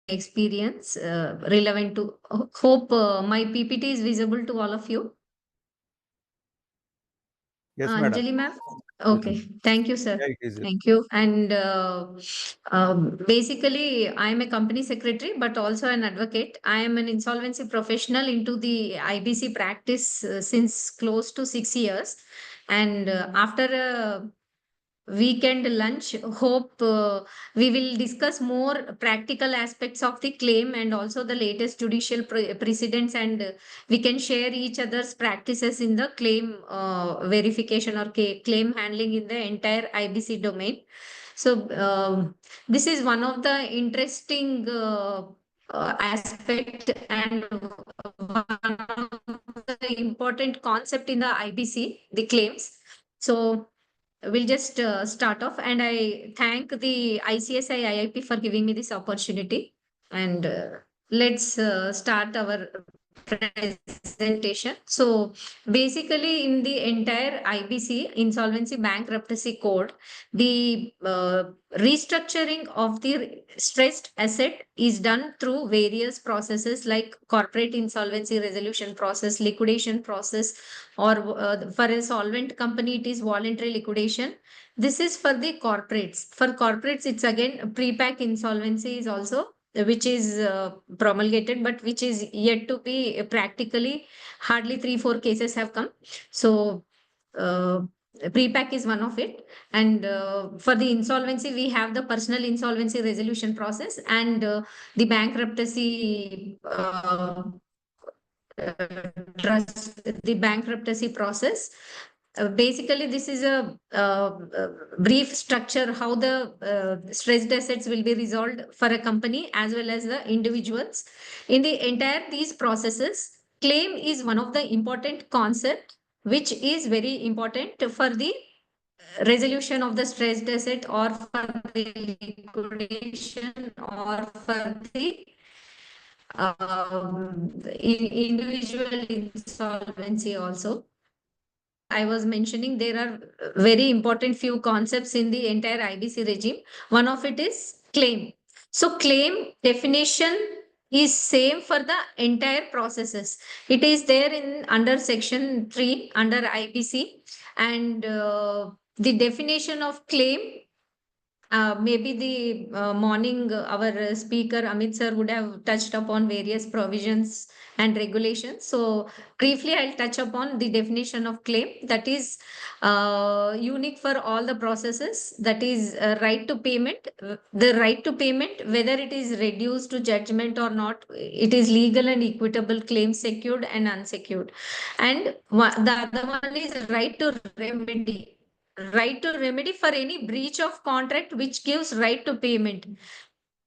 experience relevant to. Hope my PPT is visible to all of you. Yes, madam. Anjali ma'am. Okay, thank you, sir. Yeah, it is. Thank you. And basically, I am a company secretary, but also an advocate. I am an insolvency professional into the IBC practice since close to 6 years. And after a weekend lunch, hope we will discuss more practical aspects of the claim and also the latest judicial precedents, and we can share each other's practices in the claim verification or claim handling in the entire IBC domain. So this is one of the interesting aspect and one of the important concept in the IBC, the claims. So we'll just start off, and I thank the ICSI IIP for giving me this opportunity. And let's start our presentation. So basically, in the entire IBC, Insolvency Bankruptcy Code, the restructuring of the stressed asset is done through various processes like corporate insolvency resolution process, liquidation process, or for a solvent company, it is voluntary liquidation. This is for the corporates. For corporates, it's again pre-pack insolvency is also which is promulgated, but which is yet to be practically hardly 3-4 cases have come. So pre-pack is one of it. And for the insolvency, we have the personal insolvency resolution process and the bankruptcy trust, the bankruptcy process. Basically, this is a brief structure how the stressed assets will be resolved for a company as well as the individuals. In the entire these processes, claim is one of the important concept which is very important for the resolution of the stressed asset or for the liquidation or for the individual insolvency also. I was mentioning there are very important few concepts in the entire IBC regime. One of it is claim. So claim definition is same for the entire processes. It is there in under section 3 under IBC, and the definition of claim, maybe the morning our speaker Amit sir would have touched upon various provisions and regulations. So briefly, I'll touch upon the definition of claim that is unique for all the processes. That is right to payment. The right to payment, whether it is reduced to judgment or not, it is legal and equitable claim, secured and unsecured. And the other one is right to remedy. Right to remedy for any breach of contract which gives right to payment.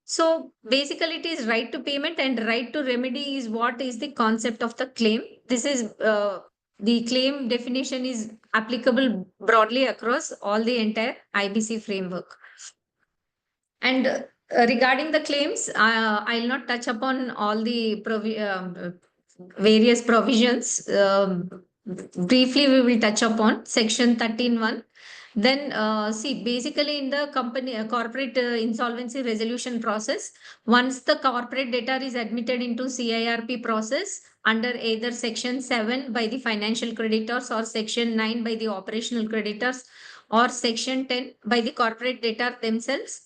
So basically, it is right to payment and right to remedy is what is the concept of the claim. This is the claim definition is applicable broadly across all the entire IBC framework. And regarding the claims, I'll not touch upon all the various provisions. Briefly, we will touch upon section 13(1). Then, see, basically in the company corporate insolvency resolution process, once the corporate debtor is admitted into CIRP process under either section 7 by the financial creditors or section 9 by the operational creditors or section 10 by the corporate debtor themselves,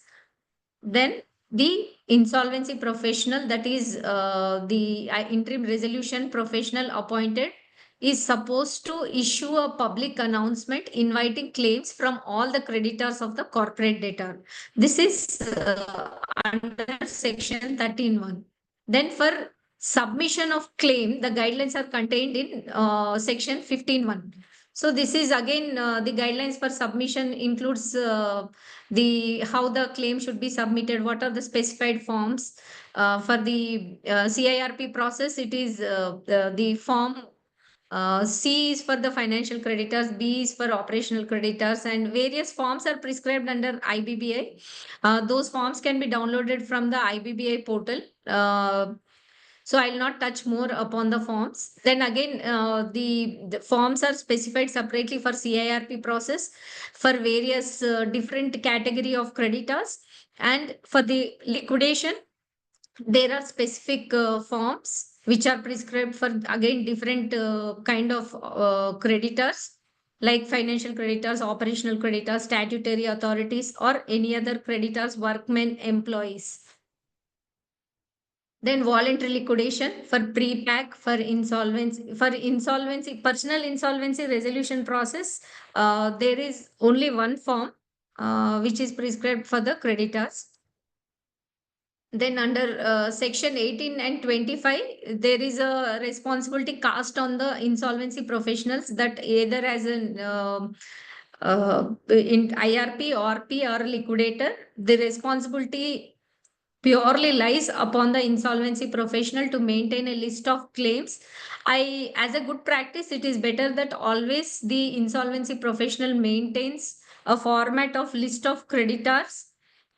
then the insolvency professional, that is the interim resolution professional appointed, is supposed to issue a public announcement inviting claims from all the creditors of the corporate debtor. This is under section 13(1). Then for submission of claim, the guidelines are contained in section 15(1). So this is again the guidelines for submission includes the how the claim should be submitted, what are the specified forms. For the CIRP process, it is the form C is for the financial creditors, B is for operational creditors, and various forms are prescribed under IBBI. Those forms can be downloaded from the IBBI portal. So I'll not touch more upon the forms. Then again, the forms are specified separately for CIRP process for various different category of creditors, and for the liquidation There are specific forms which are prescribed for again different kind of creditors, like financial creditors, operational creditors, statutory authorities, or any other creditors, workmen, employees. Then voluntary liquidation for pre-pack, for insolvency, personal insolvency resolution process. There is only one form which is prescribed for the creditors. Then under section 18 and 25, there is a responsibility cast on the insolvency professionals that either as an in IRP, ORP or liquidator, the responsibility purely lies upon the insolvency professional to maintain a list of claims. As a good practice, it is better that always the insolvency professional maintains a format of list of creditors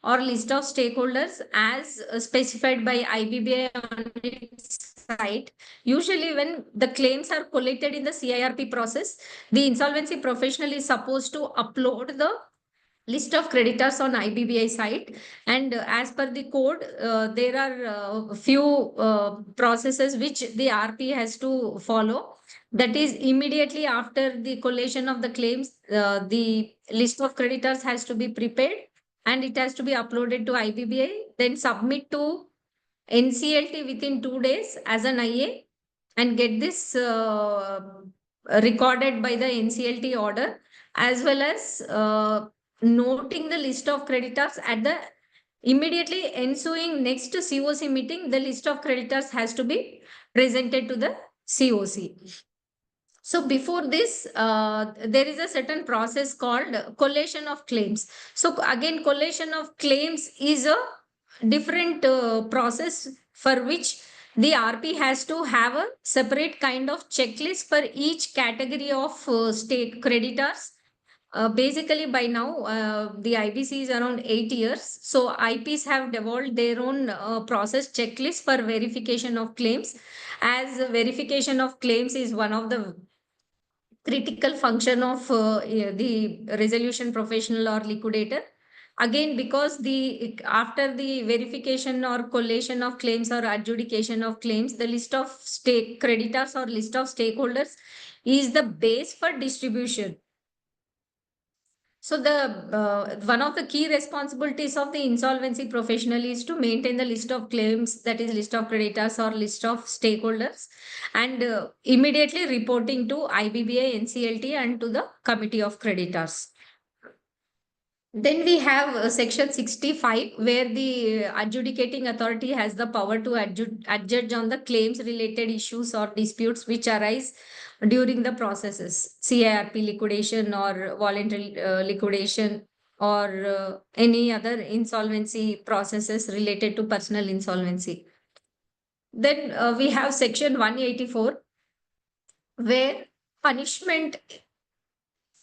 or list of stakeholders as specified by IBBA on its site. Usually, when the claims are collected in the CIRP process, the insolvency professional is supposed to upload the list of creditors on IBBI site. And as per the code, there are few processes which the RP has to follow. That is, immediately after the collation of the claims, the list of creditors has to be prepared and it has to be uploaded to IBBI, then submit to NCLT within 2 days as an IA and get this recorded by the NCLT order, as well as noting the list of creditors at the immediately ensuing next COC meeting. The list of creditors has to be presented to the COC. So before this, there is a certain process called collation of claims. So again, collation of claims is a different process for which the RP has to have a separate kind of checklist for each category of state creditors. Basically, by now, the IBC is around 8 years. So IPs have developed their own process checklist for verification of claims, as verification of claims is one of the critical function of the resolution professional or liquidator. Again, because the after the verification or collation of claims or adjudication of claims, the list of stake creditors or list of stakeholders is the base for distribution. So the one of the key responsibilities of the insolvency professional is to maintain the list of claims, that is list of creditors or list of stakeholders, and immediately reporting to IBBA, NCLT, and to the committee of creditors. Then we have section 65, where the adjudicating authority has the power to adjudge on the claims related issues or disputes which arise during the processes, CIRP liquidation or voluntary liquidation, or any other insolvency processes related to personal insolvency. Then we have section 184, where punishment,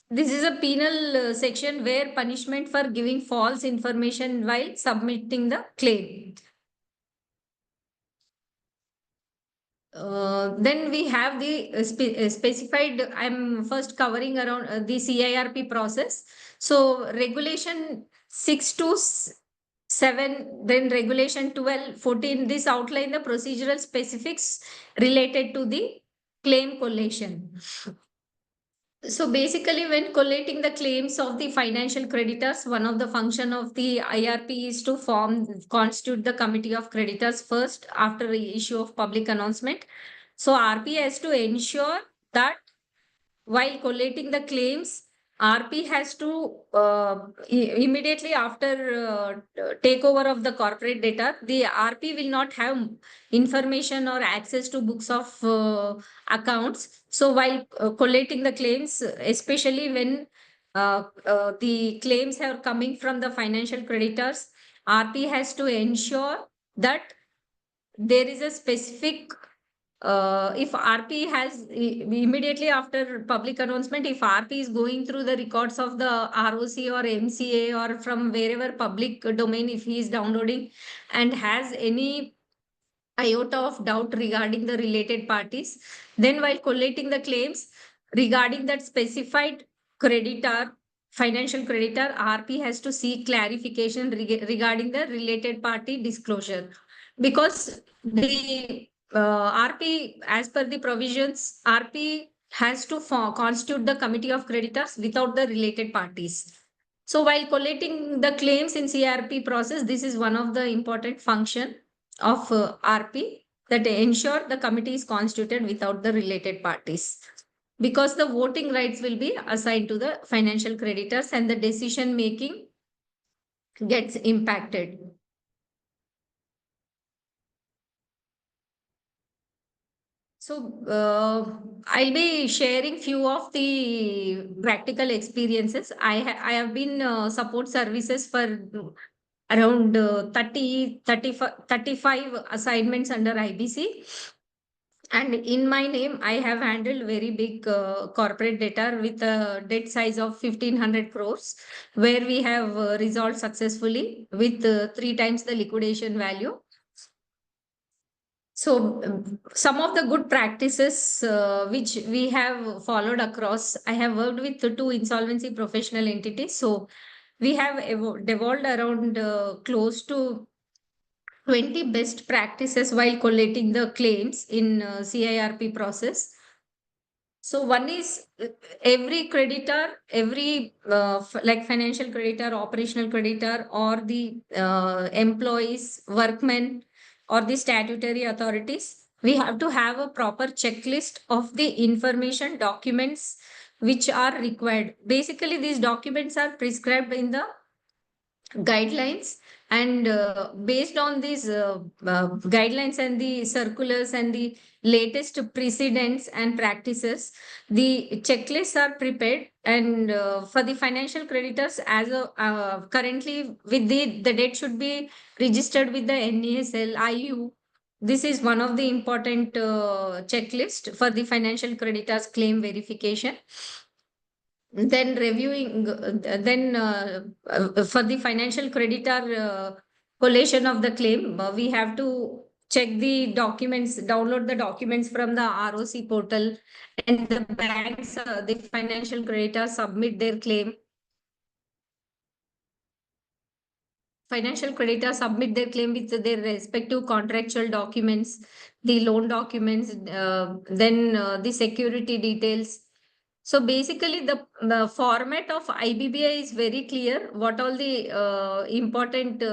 this is a penal section where punishment for giving false information while submitting the claim. Then we have the specified, I'm first covering around the CIRP process. So regulation 6 to 7, then regulation 12, 14, this outline the procedural specifics related to the claim collation. So basically, when collating the claims of the financial creditors, one of the function of the IRP is to constitute the committee of creditors first after the issue of public announcement. So RP has to ensure that while collating the claims, RP has to immediately after takeover of the corporate data, the RP will not have information or access to books of accounts. So while collating the claims, especially when the claims are coming from the financial creditors, RP has to ensure that there is a specific if RP has immediately after public announcement, if RP is going through the records of the ROC or MCA or from wherever public domain, if he is downloading and has any iota of doubt regarding the related parties, then while collating the claims regarding that specified creditor, financial creditor, RP has to seek clarification regarding the related party disclosure. because the RP, as per the provisions, RP has to constitute the committee of creditors without the related parties. So while collating the claims in CRP process, this is one of the important function of RP, that ensure the committee is constituted without the related parties, because the voting rights will be assigned to the financial creditors and the decision making gets impacted. So I'll be sharing few of the practical experiences. I have been support services for around 35 assignments under IBC. And in my name, I have handled very big corporate debtor with a debt size of 1500 crores, where we have resolved successfully with three times the liquidation value. So, some of the good practices which we have followed across, I have worked with two insolvency professional entities. So, we have devolved around close to 20 best practices while collating the claims in CIRP process. So one is every creditor, every like financial creditor, operational creditor, or the employees, workmen, or the statutory authorities, we have to have a proper checklist of the information documents which are required. Basically, these documents are prescribed in the guidelines, and based on these guidelines and the circulars and the latest precedents and practices, the checklists are prepared. And for the financial creditors, as a currently with the debt should be registered with the NASL IU. This is one of the important checklist for the financial creditors claim verification. Then reviewing, then for the financial creditor collation of the claim, we have to check the documents, download the documents from the ROC portal, and the banks, the financial creditors submit their claim. Financial creditors submit their claim with their respective contractual documents, the loan documents, then the security details. So basically, the format of IBBI is very clear. What all the important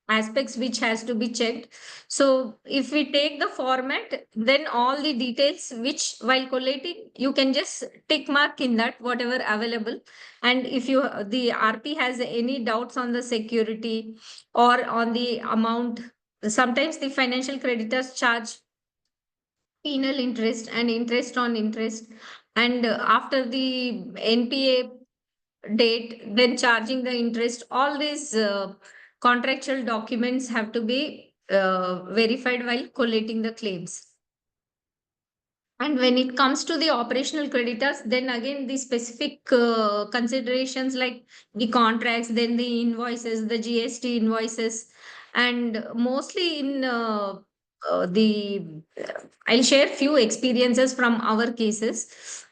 aspects which has to be checked. So if we take the format, then all the details which while collating, you can just tick mark in that whatever available. And if you the RP has any doubts on the security or on the amount, sometimes the financial creditors charge penal interest and interest on interest. And after the NPA date, then charging the interest, all these contractual documents have to be verified while collating the claims. And when it comes to the operational creditors, then again the specific considerations like the contracts, then the invoices, the GST invoices, and mostly in I'll share few experiences from our cases.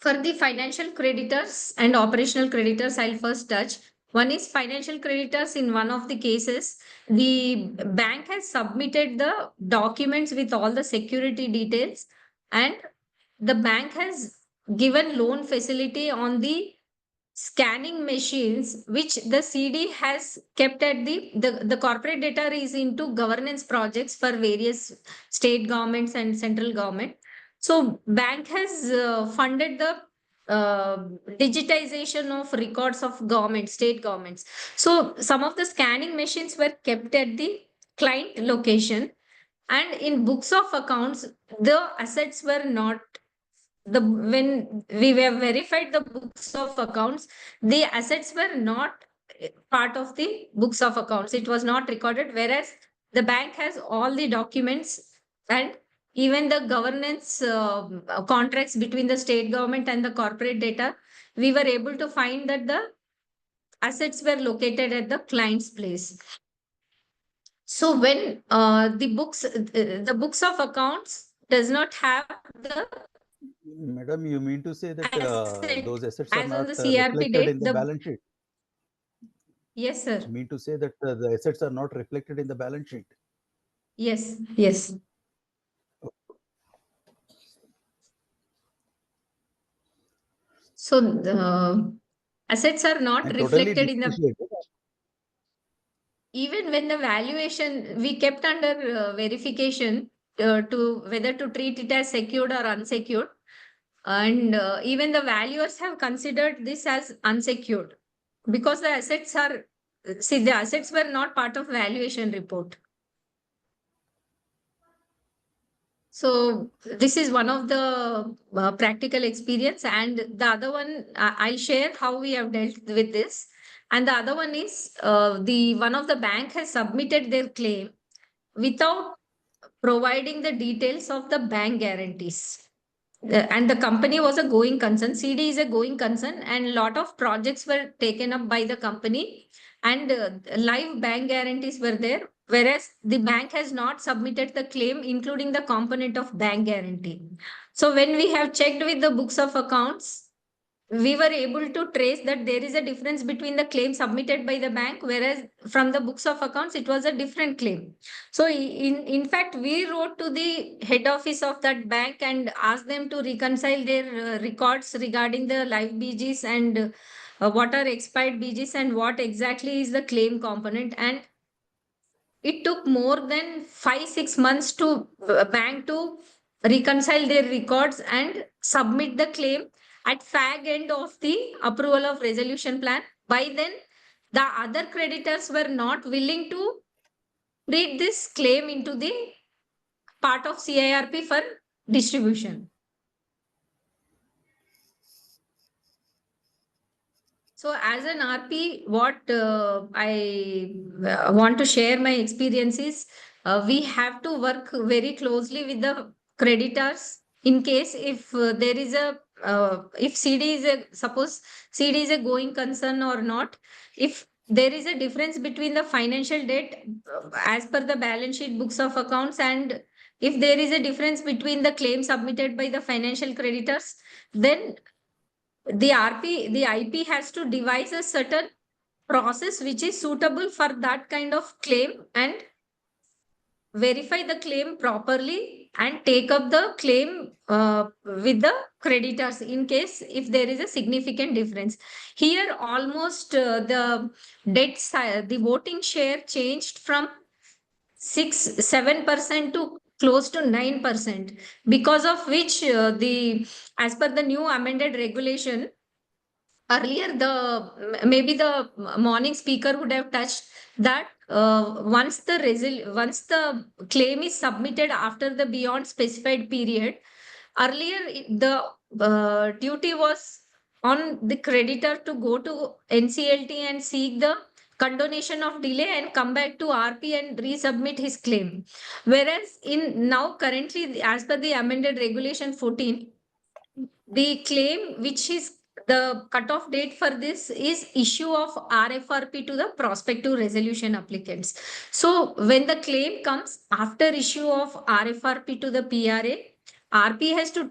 For the financial creditors and operational creditors, I'll first touch. One is financial creditors. In one of the cases, the bank has submitted the documents with all the security details, and the bank has given loan facility on the scanning machines which the CD has kept at the corporate data is into governance projects for various state governments and central government. So bank has funded the digitization of records of government, state governments. So some of the scanning machines were kept at the client location, and in books of accounts the assets were not, the when we were verified the books of accounts, the assets were not part of the books of accounts. It was not recorded, whereas the bank has all the documents, and even the governance contracts between the state government and the corporate data, we were able to find that the assets were located at the client's place. So when the books of accounts does not have the Madam, you mean to say that asset those assets are as on not the CRP reflected date, in the the balance sheet? Yes, sir. You mean to say that the assets are not reflected in the balance sheet? Yes, yes. So the assets are not And totally reflected in the, depreciated. even when the valuation we kept under verification to whether to treat it as secured or unsecured. And even the valuers have considered this as unsecured because the assets are, see, the assets were not part of valuation report. So this is one of the practical experience, and the other one I'll share how we have dealt with this. And the other one is the one of the bank has submitted their claim without providing the details of the bank guarantees. And the company was a going concern. CD is a going concern, and a lot of projects were taken up by the company, and live bank guarantees were there. Whereas the bank has not submitted the claim, including the component of bank guarantee. So when we have checked with the books of accounts, we were able to trace that there is a difference between the claim submitted by the bank, whereas from the books of accounts it was a different claim. So in fact we wrote to the head office of that bank and asked them to reconcile their records regarding the live BGs and what are expired BGs and what exactly is the claim component. And it took more than 5 6 months to bank to reconcile their records and submit the claim at fag end of the approval of resolution plan. By then, the other creditors were not willing to treat this claim into the part of CIRP for distribution. So, as an RP, what I want to share my experience is we have to work very closely with the creditors in case if there is a if CD is a, suppose CD is a going concern or not. If there is a difference between the financial debt as per the balance sheet books of accounts, and if there is a difference between the claim submitted by the financial creditors, then the IP has to devise a certain process which is suitable for that kind of claim and verify the claim properly and take up the claim with the creditors in case if there is a significant difference. Here, almost the voting share changed from 6 7% to close to 9%, because of which the as per the new amended regulation, earlier maybe the morning speaker would have touched that once the claim is submitted after the beyond specified period, earlier the duty was on the creditor to go to NCLT and seek the condonation of delay and come back to RP and resubmit his claim. Whereas in now currently, as per the amended regulation 14, the claim which is the cutoff date for this is issue of RFRP to the prospective resolution applicants. So when the claim comes after issue of RFRP to the PRA, RP has to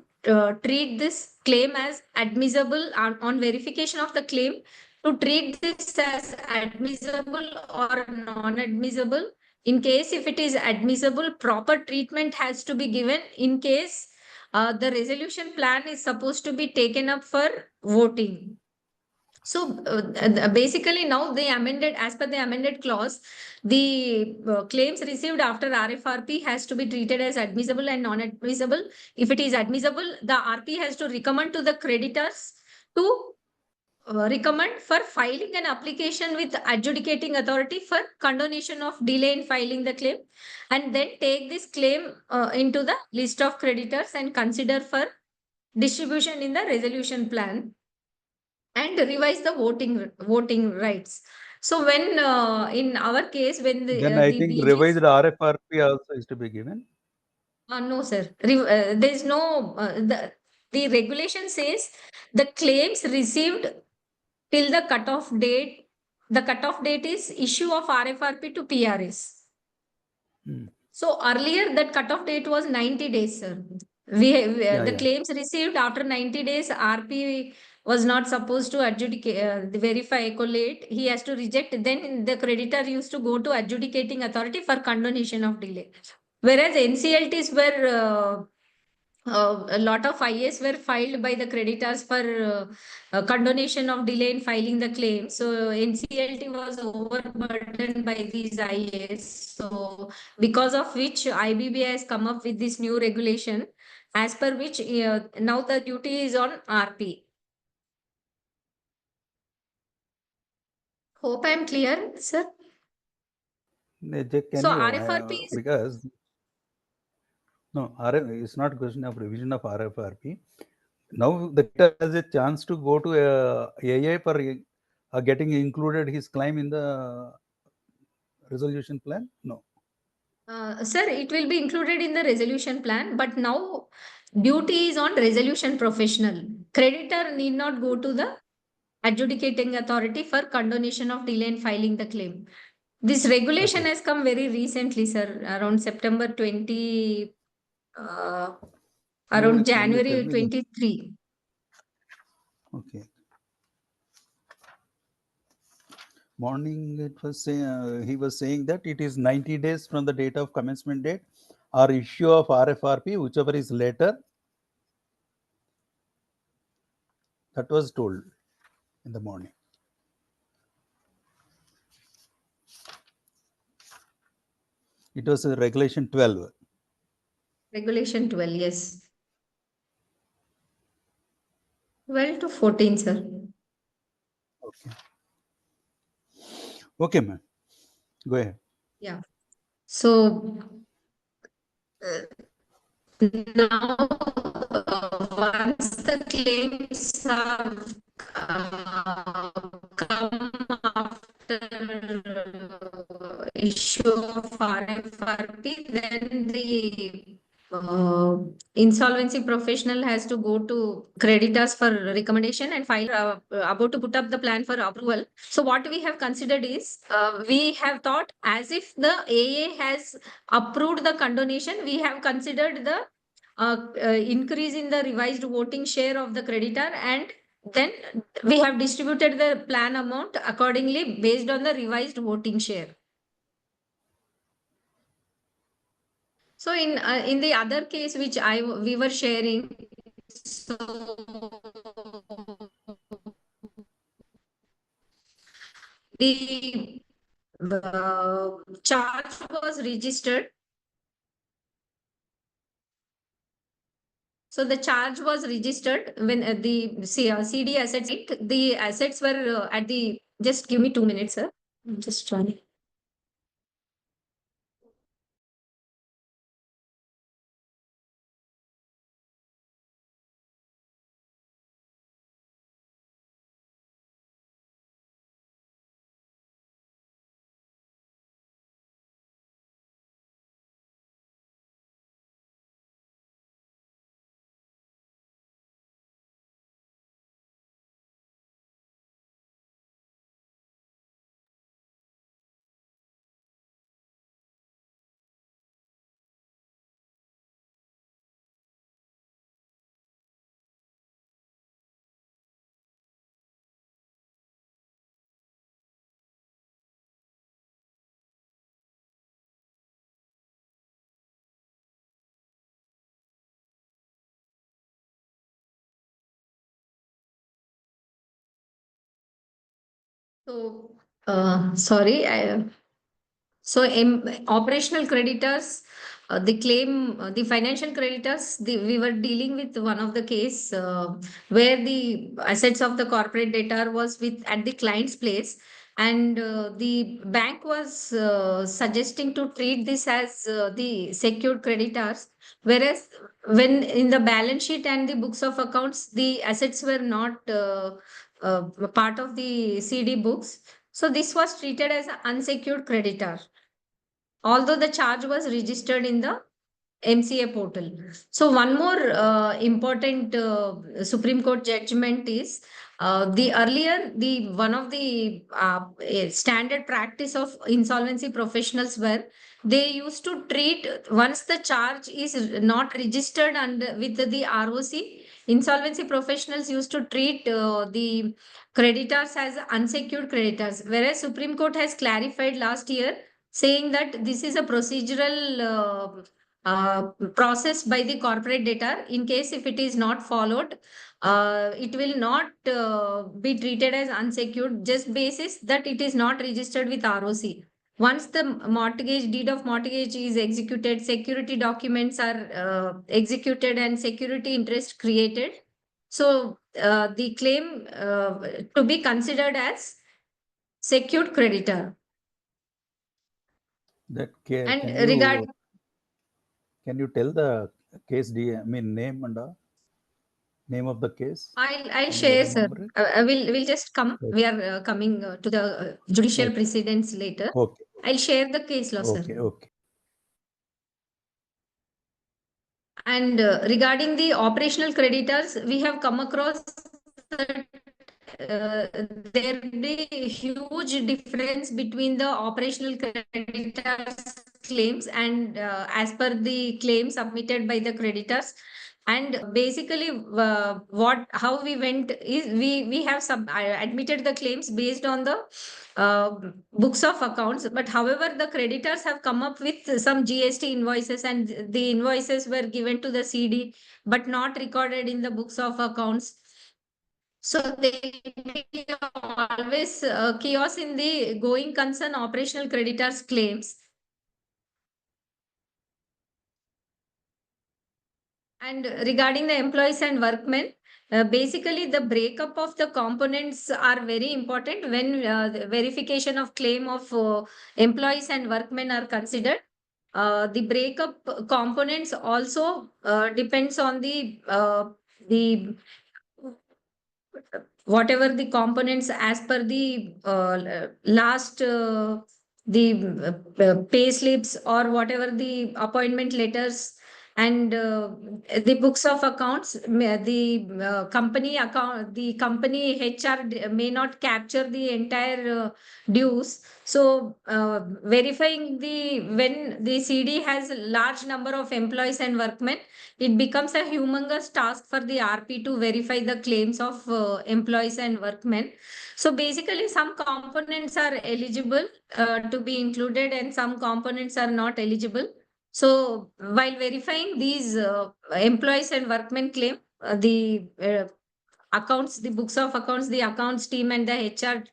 treat this claim as admissible on verification of the claim, to treat this as admissible or non-admissible. In case if it is admissible, proper treatment has to be given. In case the resolution plan is supposed to be taken up for voting. So basically now they amended, as per the amended clause, the claims received after RFRP has to be treated as admissible and non-admissible. If it is admissible, the RP has to recommend to the creditors to recommend for filing an application with adjudicating authority for condonation of delay in filing the claim, and then take this claim into the list of creditors and consider for distribution in the resolution plan and revise the voting rights. So when in our case when Then I the think BGs, revised RFRP also is to be given. no sir, there is no the regulation says the claims received till the cutoff date. The cutoff date is issue of RFRP to PRS. Hmm. So earlier that cutoff date was 90 days, sir. Yeah, The yeah. claims received after 90 days, RP was not supposed to adjudicate, verify, collate, he has to reject. Then the creditor used to go to adjudicating authority for condonation of delay. Whereas NCLTs were a lot of IAs were filed by the creditors for condonation of delay in filing the claim. So NCLT was overburdened by these IAs. So because of which IBB has come up with this new regulation, as per which now the duty is on RP. Hope I am clear, sir. Can So you, RFRP is because no, it's not a question of revision of RFRP. Now the creditor has a chance to go to AA for getting included his claim in the resolution plan. No. Sir, it will be included in the resolution plan, but now duty is on resolution professional. Creditor need not go to the adjudicating authority for condonation of delay in filing the claim. This regulation Okay. has come very recently, sir, around September 20, around Can you tell January me 23. Okay. Morning, it was he was saying that it is 90 days from the date of commencement date or issue of RFRP, whichever is later. That was told in the morning. It was regulation 12. Regulation 12, yes. 12 to 14, sir. Okay. Okay, ma'am. Go ahead. Yeah. So now, once the claims have come after issue of RFRP, then the insolvency professional has to go to creditors for recommendation and file about to put up the plan for approval. So what we have considered is we have thought as if the AA has approved the condonation, we have considered the increase in the revised voting share of the creditor, and then we have distributed the plan amount accordingly based on the revised voting share. So in the other case which we were sharing, so the charge was registered. So the charge was registered when the CD assets, the assets were at the, just give me 2 minutes, sir. I'm just trying. So, sorry, so operational creditors, the financial creditors, we were dealing with one of the case where the assets of the corporate debtor was with at the client's place, and the bank was suggesting to treat this as the secured creditors, whereas when in the balance sheet and the books of accounts, the assets were not part of the CD books. So this was treated as an unsecured creditor, although the charge was registered in the MCA portal. So one more important Supreme Court judgment is the earlier the one of the standard practice of insolvency professionals were they used to treat once the charge is not registered and with the ROC, insolvency professionals used to treat the creditors as unsecured creditors, whereas Supreme Court has clarified last year saying that this is a procedural process by the corporate debtor. In case if it is not followed, it will not be treated as unsecured just basis that it is not registered with ROC. Once the mortgage deed of mortgage is executed, security documents are executed and security interest created. So the claim to be considered as secured creditor. That And can you tell the case name and name of the case? I'll Can you share, sir. remember it? We'll just come. Okay. We are coming to the judicial Okay. precedents later. Okay. I'll share the case law, sir. Okay. And regarding the operational creditors, we have come across that there be a huge difference between the operational creditors claims and as per the claim submitted by the creditors. And basically, how we went is we have admitted the claims based on the uh, books of accounts. But however, the creditors have come up with some GST invoices, and the invoices were given to the CD, but not recorded in the books of accounts. So there will be always chaos in the going concern operational creditors claims. And regarding the employees and workmen, basically the breakup of the components are very important when the verification of claim of employees and workmen are considered. The breakup components also depends on the whatever the components as per the last pay slips or whatever the appointment letters and the books of accounts, the company HR may not capture the entire dues. So verifying when the CD has a large number of employees and workmen, it becomes a humongous task for the RP to verify the claims of employees and workmen. So basically, some components are eligible to be included and some components are not eligible. So while verifying these employees and workmen claim, the accounts, the books of accounts, the accounts team and the HR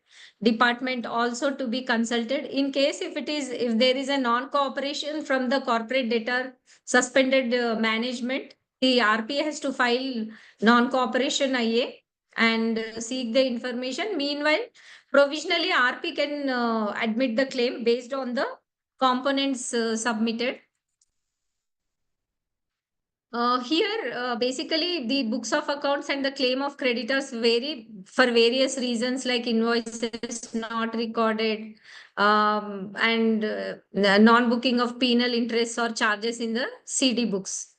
department also to be consulted. In case if there is a non-cooperation from the corporate debtor, suspended management, the RP has to file non-cooperation IA and seek the information. Meanwhile, provisionally RP can admit the claim based on the components submitted. Here, basically, the books of accounts and the claim of creditors vary for various reasons, like invoices not recorded, and non-booking of penal interests or charges in the CD books.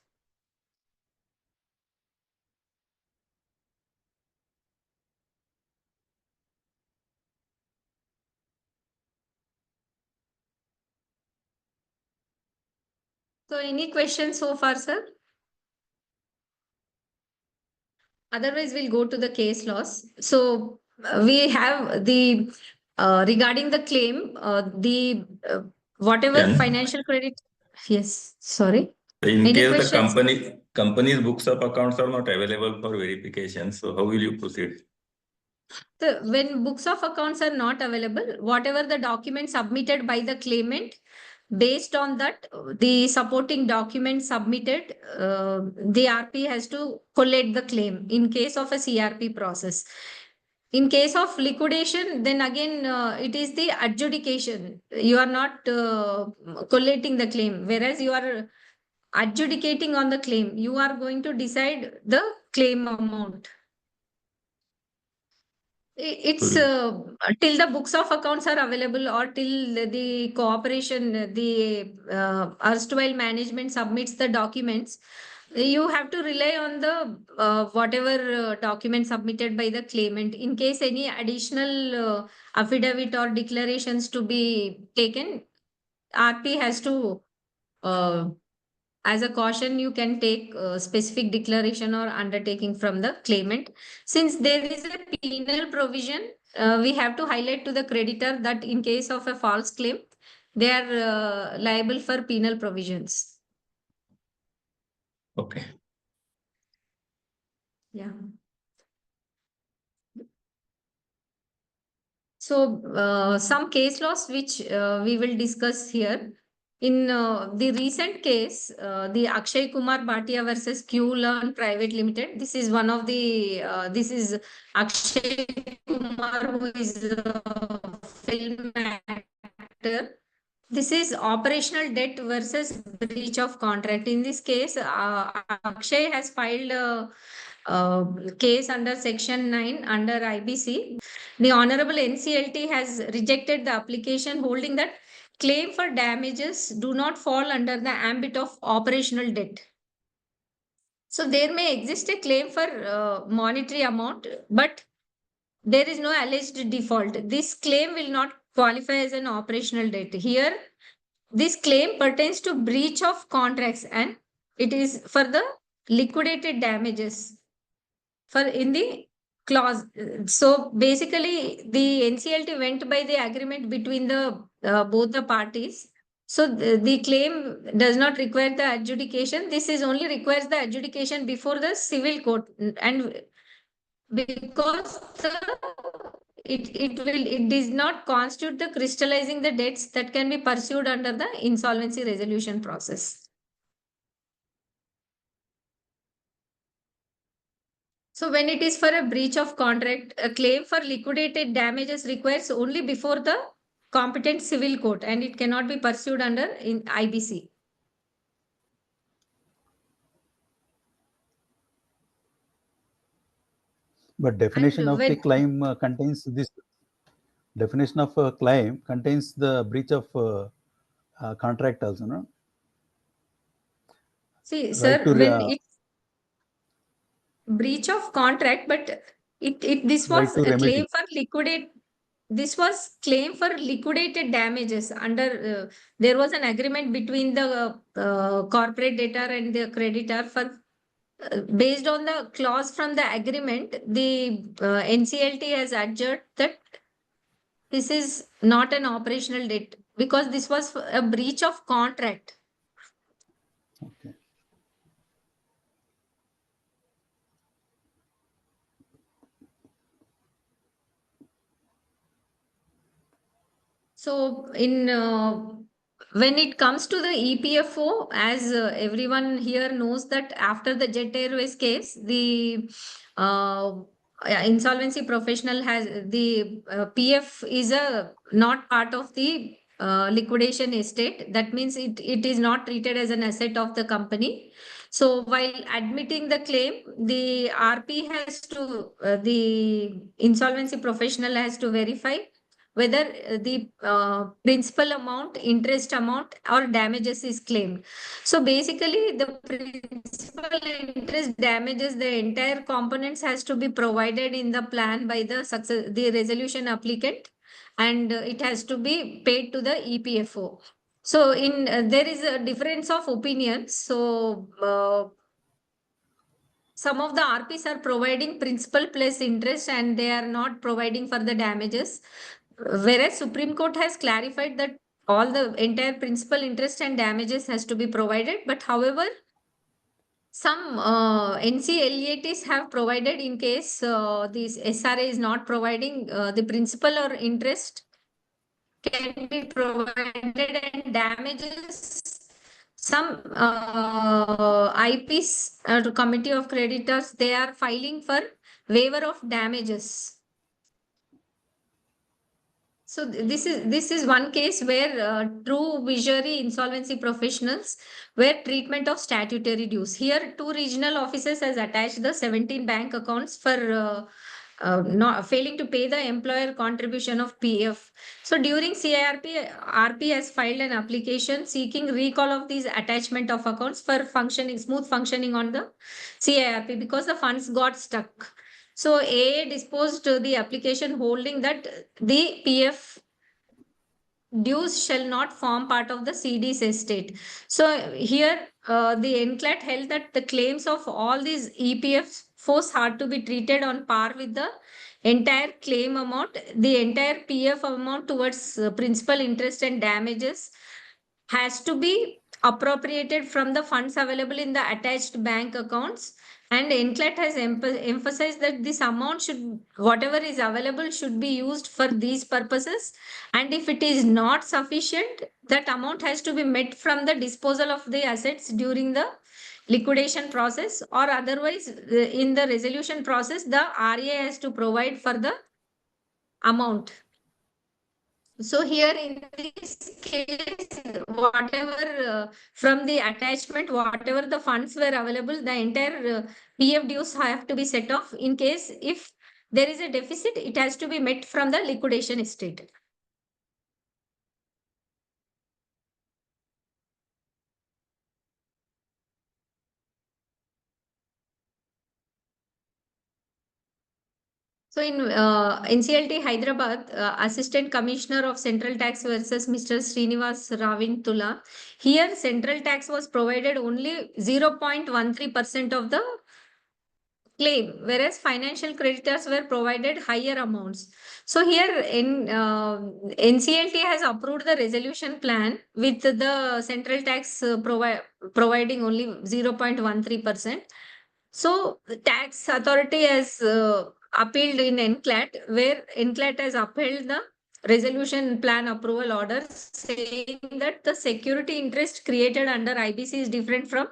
So, any questions so far, sir? Otherwise, we'll go to the case laws. So we have the regarding the claim, the whatever Can financial credit. Yes, sorry. in Any case the questions? company's books of accounts are not available for verification, so how will you proceed? So when books of accounts are not available, whatever the document submitted by the claimant, based on that, the supporting document submitted, the RP has to collate the claim in case of a CRP process. In case of liquidation, then again, it is the adjudication. You are not collating the claim, whereas you are adjudicating on the claim. You are going to decide the claim amount. It's till the books of accounts are available or till the cooperation, the erstwhile management submits the documents, you have to rely on the whatever document submitted by the claimant. In case any additional affidavit or declarations to be taken, RP has to as a caution, you can take specific declaration or undertaking from the claimant. Since there is a penal provision, we have to highlight to the creditor that in case of a false claim, they are liable for penal provisions. Okay. Yeah. So some case laws which we will discuss here. In the recent case, the Akshay Kumar Bhatia versus Q-Learn Private Limited. This is one of the, this is Akshay Kumar, who is a film actor. This is operational debt versus breach of contract. In this case, Akshay has filed a case under Section 9 under IBC. The Honorable NCLT has rejected the application, holding that claim for damages do not fall under the ambit of operational debt. So there may exist a claim for monetary amount, but there is no alleged default. This claim will not qualify as an operational debt. Here, this claim pertains to breach of contracts and it is for the liquidated damages for in the clause. So basically, the NCLT went by the agreement between the both the parties. So the claim does not require the adjudication. This is only requires the adjudication before the civil court, and because it does not constitute the crystallizing the debts that can be pursued under the insolvency resolution process. So when it is for a breach of contract, a claim for liquidated damages requires only before the competent civil court, and it cannot be pursued under in IBC. But definition of the when claim contains this. Definition of a claim contains the breach of contract also, no? see, Right sir, to when it's breach of contract, but this right was to a claim remedy. for liquidate. This was claim for liquidated damages under there was an agreement between the corporate debtor and the creditor for based on the clause from the agreement. The NCLT has adjured that this is not an operational debt because this was a breach of contract. Okay. So in when it comes to the EPFO, as everyone here knows that after the Jet Airways case, the insolvency professional has the PF is a not part of the liquidation estate. That means it is not treated as an asset of the company. So while admitting the claim, the RP has to, the insolvency professional has to verify whether the principal amount, interest amount, or damages is claimed. So basically, the principal interest damages, the entire components has to be provided in the plan by the resolution applicant, and it has to be paid to the EPFO. So in there is a difference of opinions. So some of the RPs are providing principal plus interest and they are not providing for the damages. Whereas Supreme Court has clarified that all the entire principal interest and damages has to be provided. But however, some NCLATs have provided in case this SRA is not providing the principal or interest can be provided and damages. Some IPs, Committee of Creditors, they are filing for waiver of damages. So this is one case where true visionary insolvency professionals where treatment of statutory dues. Here, 2 regional offices has attached the 17 bank accounts for not failing to pay the employer contribution of PF. So during CIRP, RP has filed an application seeking recall of these attachment of accounts for smooth functioning on the CIRP because the funds got stuck. So AA disposed the application holding that the PF dues shall not form part of the CD's estate. So here the NCLAT held that the claims of all these EPFs are to be treated on par with the entire claim amount. The entire PF amount towards principal, interest and damages has to be appropriated from the funds available in the attached bank accounts. And NCLAT has emphasized that this amount should, whatever is available, should be used for these purposes. And if it is not sufficient, that amount has to be met from the disposal of the assets during the liquidation process, or otherwise in the resolution process, the RA has to provide for the amount. So here in this case, whatever from the attachment, whatever the funds were available, the entire PF dues have to be set off. In case if there is a deficit, it has to be met from the liquidation estate. So in NCLT Hyderabad, Assistant Commissioner of Central Tax versus Mr. Srinivas Ravintula, here central tax was provided only 0.13% of the claim, whereas financial creditors were provided higher amounts. So here in NCLT has approved the resolution plan with the central tax providing only 0.13%. So the tax authority has appealed in NCLAT, where NCLAT has upheld the resolution plan approval order, saying that the security interest created under IBC is different from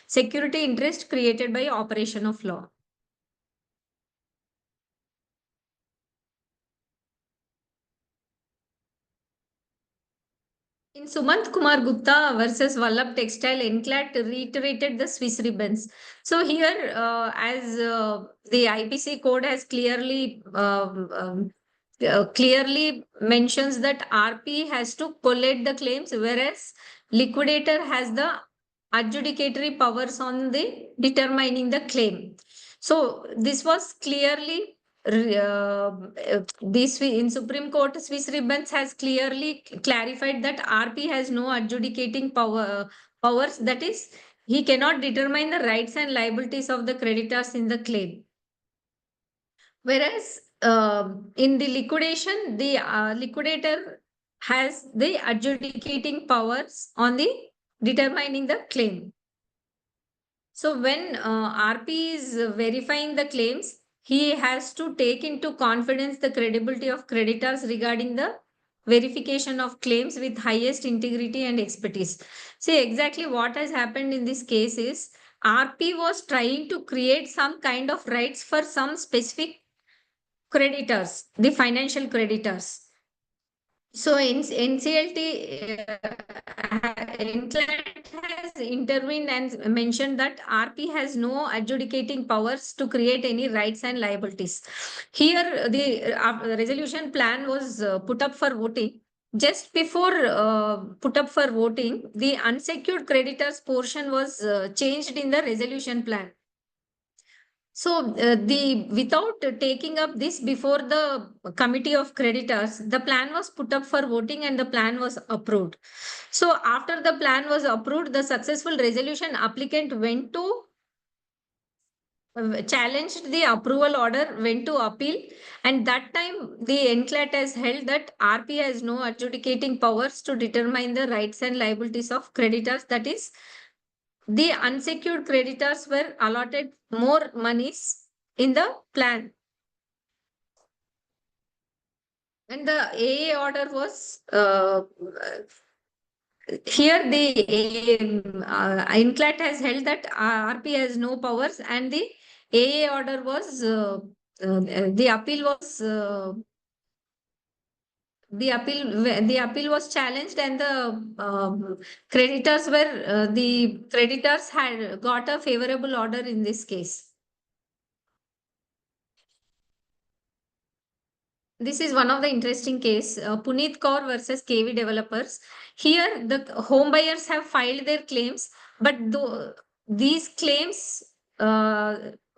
security interest created by operation of law. In Sumant Kumar Gupta versus Vallabh Textile, NCLAT reiterated the Swiss ribbons. So here, as the IBC code has clearly mentions that RP has to collate the claims, whereas liquidator has the adjudicatory powers on the determining the claim. So this was clearly this in Supreme Court, Swiss ribbons has clearly clarified that RP has no adjudicating powers. That is, he cannot determine the rights and liabilities of the creditors in the claim. Whereas in the liquidation, the liquidator has the adjudicating powers on the determining the claim. So when RP is verifying the claims, he has to take into confidence the credibility of creditors regarding the verification of claims with highest integrity and expertise. See, exactly what has happened in this case is RP was trying to create some kind of rights for some specific creditors, the financial creditors. So in NCLT, NCLAT has intervened and mentioned that RP has no adjudicating powers to create any rights and liabilities. Here, the resolution plan was put up for voting. Just before put up for voting, the unsecured creditors portion was changed in the resolution plan. So without taking up this before the committee of creditors, the plan was put up for voting and the plan was approved. So after the plan was approved, the successful resolution applicant went to challenged the approval order, went to appeal, and that time the NCLAT has held that RP has no adjudicating powers to determine the rights and liabilities of creditors. That is, the unsecured creditors were allotted more monies in the plan. And the AA order was here the NCLAT has held that RP has no powers, and the AA order was the appeal was the appeal was challenged, and the creditors were the creditors had got a favorable order in this case. This is one of the interesting case, Puneet Kaur versus KV Developers. Here, the home buyers have filed their claims, but these claims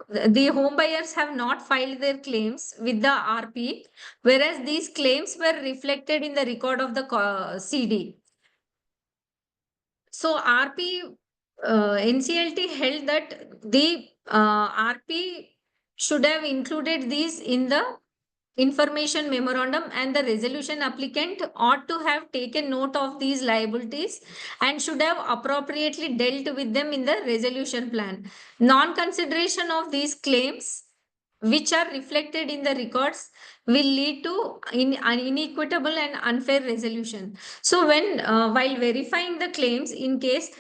the home buyers have not filed their claims with the RP, whereas these claims were reflected in the record of the CD. So RP NCLT held that the RP should have included these in the information memorandum, and the resolution applicant ought to have taken note of these liabilities and should have appropriately dealt with them in the resolution plan. Non-consideration of these claims, which are reflected in the records, will lead to an inequitable and unfair resolution. So when while verifying the claims, in case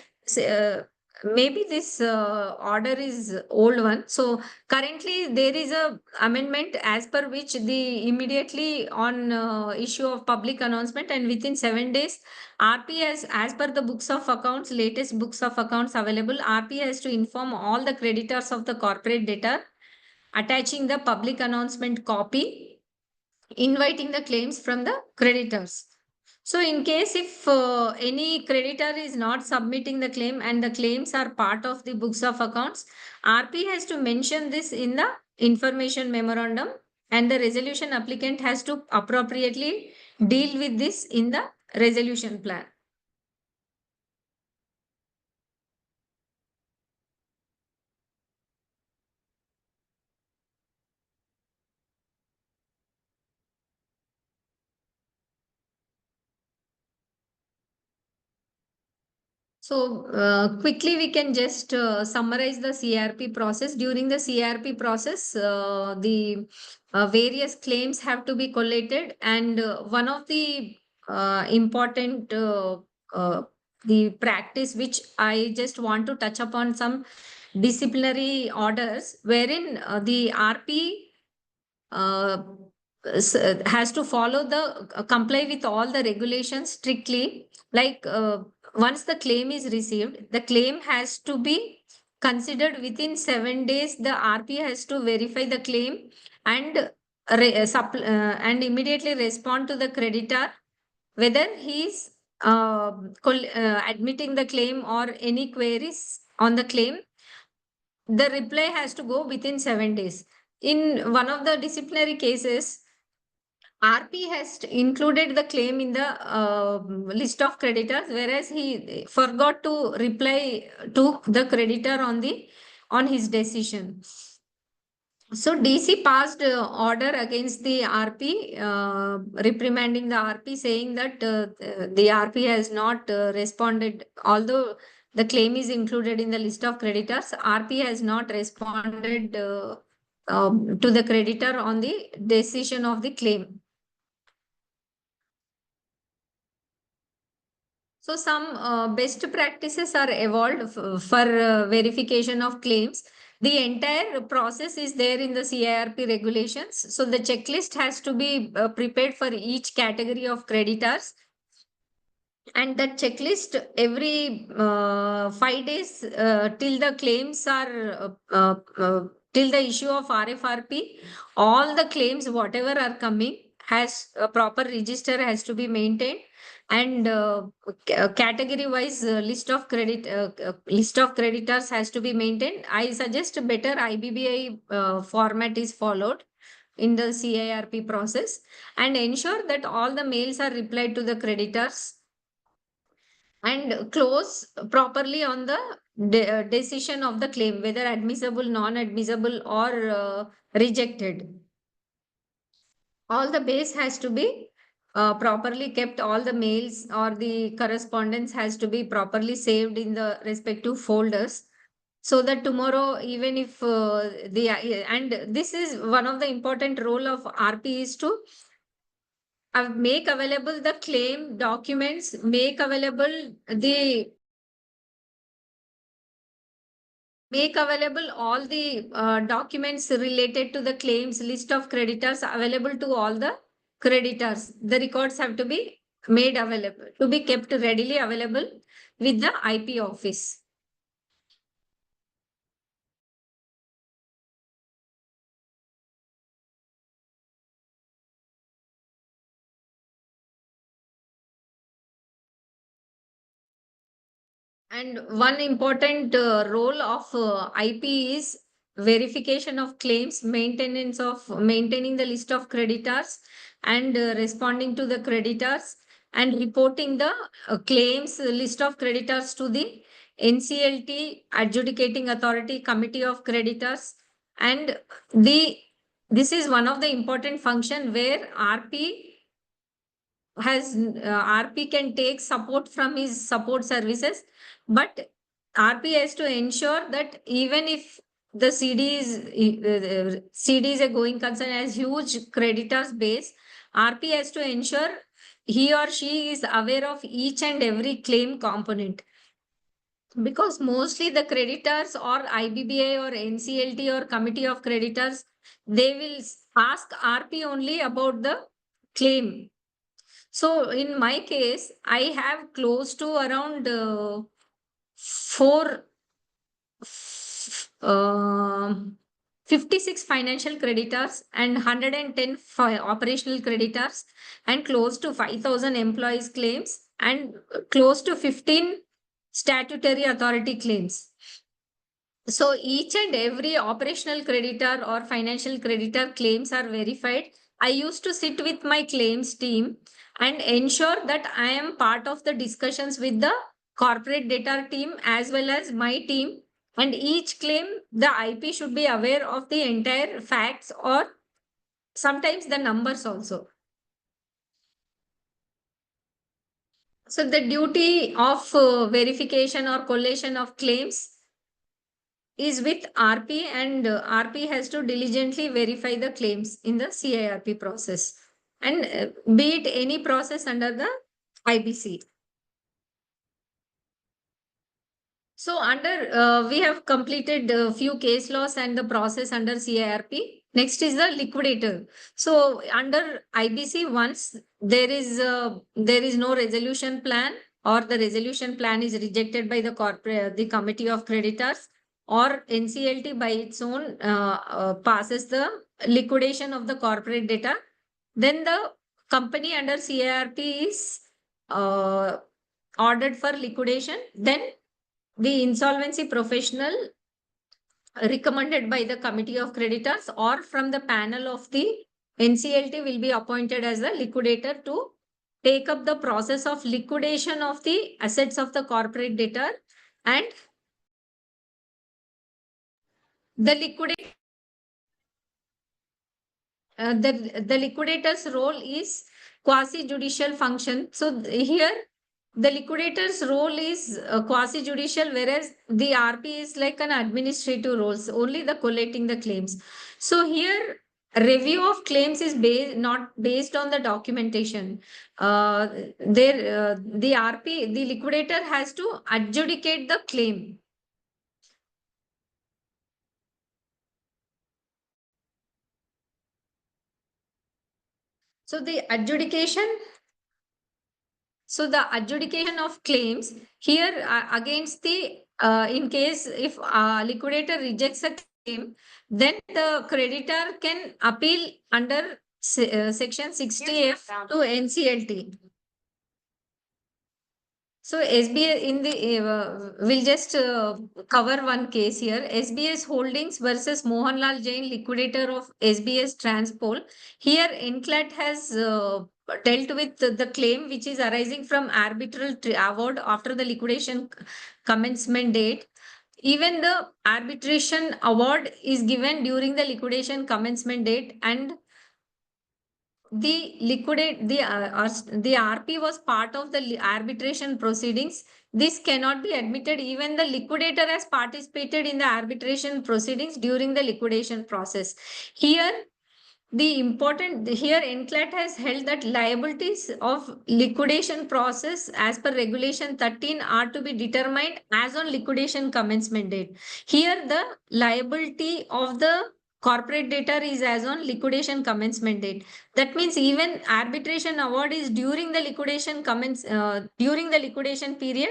maybe this order is old one, so currently there is a amendment as per which the immediately on issue of public announcement and within 7 days, RP has, as per the books of accounts, latest books of accounts available, RP has to inform all the creditors of the corporate debtor, attaching the public announcement copy, inviting the claims from the creditors. So in case if any creditor is not submitting the claim and the claims are part of the books of accounts, RP has to mention this in the information memorandum, and the resolution applicant has to appropriately deal with this in the resolution plan. So quickly we can just summarize the CRP process. During the CRP process, the various claims have to be collated, and one of the important the practice which I just want to touch upon some disciplinary orders wherein the RP has to follow the comply with all the regulations strictly. Like once the claim is received, the claim has to be considered within 7 days. The RP has to verify the claim and and immediately respond to the creditor whether he is admitting the claim or any queries on the claim. The reply has to go within 7 days. In one of the disciplinary cases, RP has included the claim in the list of creditors, whereas he forgot to reply to the creditor on his decision. So DC passed order against the RP, reprimanding the RP, saying that the RP has not responded, although the claim is included in the list of creditors. RP has not responded to the creditor on the decision of the claim. So some best practices are evolved for verification of claims. The entire process is there in the CIRP regulations. So the checklist has to be prepared for each category of creditors. And that checklist every 5 days till the claims are till the issue of RFRP, all the claims whatever are coming has a proper register has to be maintained, and category wise list of creditors has to be maintained. I suggest better IBBI format is followed in the CIRP process, and ensure that all the mails are replied to the creditors and close properly on the decision of the claim, whether admissible, non-admissible, or rejected. All the base has to be properly kept. All the mails or the correspondence has to be properly saved in the respective folders, so that tomorrow, even if and this is one of the important role of RP is to make available the claim documents, make available all the documents related to the claims, list of creditors available to all the creditors. The records have to be made available, to be kept readily available with the IP office. And one important role of IP is verification of claims, maintaining the list of creditors, and responding to the creditors, and reporting the claims list of creditors to the NCLT, adjudicating authority, committee of creditors. And this is one of the important function where RP can take support from his support services, but RP has to ensure that even if the CD is a going concern, as huge creditors base, RP has to ensure he or she is aware of each and every claim component, because mostly the creditors or IBBI or NCLT or committee of creditors, they will ask RP only about the claim. So in my case, I have close to around 56 financial creditors and 110 operational creditors, and close to 5,000 employees claims, and close to 15 statutory authority claims. So each and every operational creditor or financial creditor claims are verified. I used to sit with my claims team and ensure that I am part of the discussions with the corporate data team as well as my team. And each claim, the IP should be aware of the entire facts or sometimes the numbers also. So the duty of verification or collation of claims is with RP, and RP has to diligently verify the claims in the CIRP process, and be it any process under the IBC. So we have completed a few case laws and the process under CIRP. Next is the liquidator. So under IBC, once there is no resolution plan, or the resolution plan is rejected by the committee of creditors, or NCLT by its own passes the liquidation of the corporate data, then the company under CIRP is ordered for liquidation. Then the insolvency professional recommended by the committee of creditors or from the panel of the NCLT will be appointed as the liquidator to take up the process of liquidation of the assets of the corporate debtor. And the liquidator's role is quasi-judicial function. So here the liquidator's role is quasi-judicial, whereas the RP is like an administrative role, only the collecting the claims. So here review of claims is not based on the documentation. The liquidator has to adjudicate the claim. So the adjudication of claims here against the in case if liquidator rejects a claim, then the creditor can appeal under section 60F to NCLT. So SBS in the we'll just cover one case here. SBS Holdings versus Mohanlal Jain, liquidator of SBS Transpol. Here NCLAT has dealt with the claim which is arising from arbitral award after the liquidation commencement date. Even the arbitration award is given during the liquidation commencement date, and the RP was part of the arbitration proceedings. This cannot be admitted. Even the liquidator has participated in the arbitration proceedings during the liquidation process. Here NCLAT has held that liabilities of liquidation process as per regulation 13 are to be determined as on liquidation commencement date. Here the liability of the corporate debtor is as on liquidation commencement date. That means even arbitration award is during the liquidation during the liquidation period,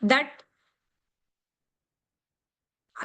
that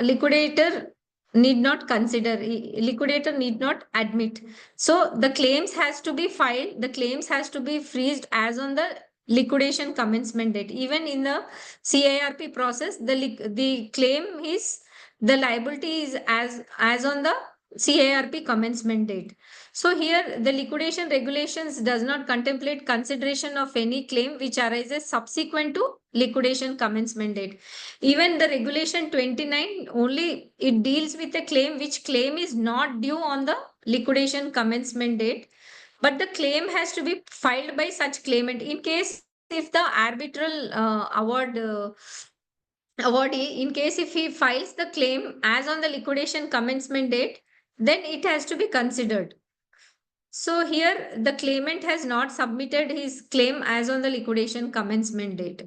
liquidator need not consider, liquidator need not admit. So the claims has to be filed, the claims has to be freezed as on the liquidation commencement date. Even in the CIRP process, the claim is, the liability is as on the CIRP commencement date. So here the liquidation regulations does not contemplate consideration of any claim which arises subsequent to liquidation commencement date. Even the regulation 29 only, it deals with a claim which claim is not due on the liquidation commencement date, but the claim has to be filed by such claimant. In case if the arbitral awardee, in case if he files the claim as on the liquidation commencement date, then it has to be considered. So here the claimant has not submitted his claim as on the liquidation commencement date.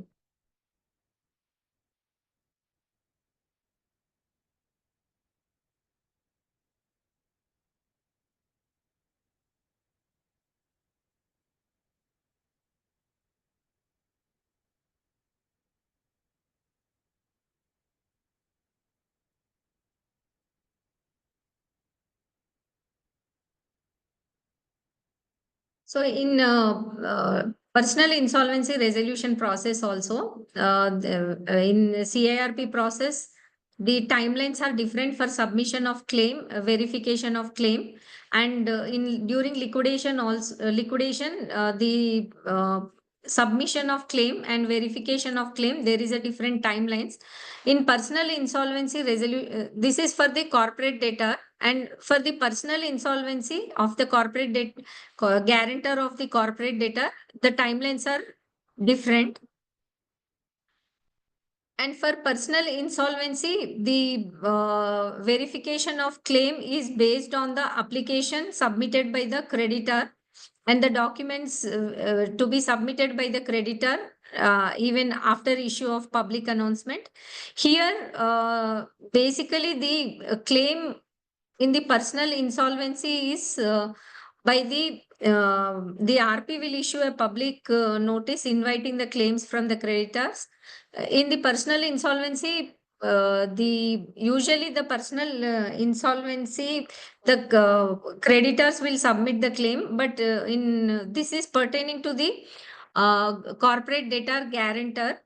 So in personal insolvency resolution process also, in CIRP process, the timelines are different for submission of claim, verification of claim, and in during liquidation also, the submission of claim and verification of claim, there is a different timelines. In personal insolvency resolution, this is for the corporate debtor, and for the personal insolvency of the corporate debt guarantor of the corporate debtor, the timelines are different. And for personal insolvency, the verification of claim is based on the application submitted by the creditor and the documents to be submitted by the creditor even after issue of public announcement. Here, basically the claim in the personal insolvency is by the RP will issue a public notice inviting the claims from the creditors. In the personal insolvency, the usually the personal insolvency, the creditors will submit the claim, but in this is pertaining to the corporate debtor guarantor,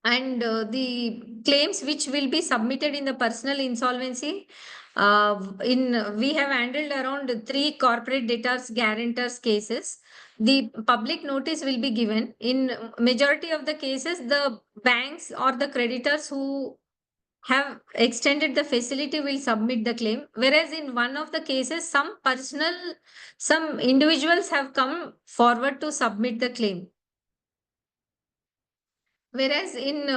and the claims which will be submitted in the personal insolvency, we have handled around 3 corporate debtors guarantors cases. The public notice will be given. In majority of the cases, the banks or the creditors who have extended the facility will submit the claim, whereas in one of the cases some individuals have come forward to submit the claim. Whereas in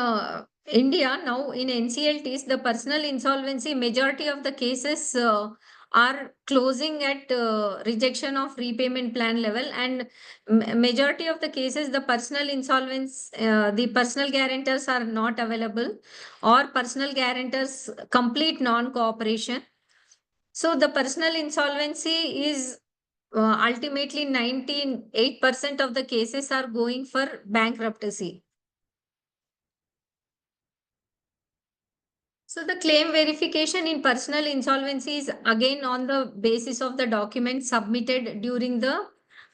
India, now in NCLTs, the personal insolvency, majority of the cases are closing at rejection of repayment plan level, and majority of the cases, the personal insolvency, the personal guarantors are not available, or personal guarantors complete non-cooperation. So the personal insolvency is ultimately 98% of the cases are going for bankruptcy. So the claim verification in personal insolvency is again on the basis of the documents submitted during the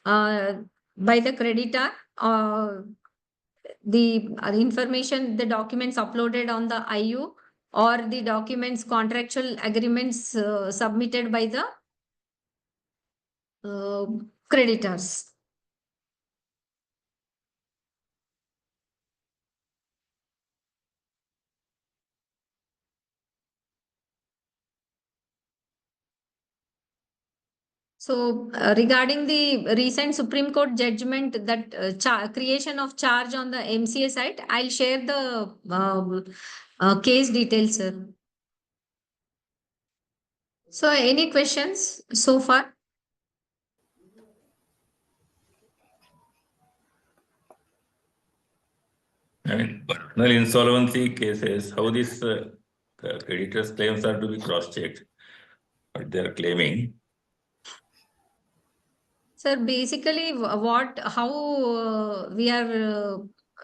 by the creditor, the information, the documents uploaded on the IU, or the documents, contractual agreements submitted by the creditors. So regarding the recent Supreme Court judgment that creation of charge on the MCA site, I'll share the case details, sir. So any questions so far? I mean, personal insolvency cases, how these creditors' claims are to be cross-checked, what they are claiming. Sir, basically how we are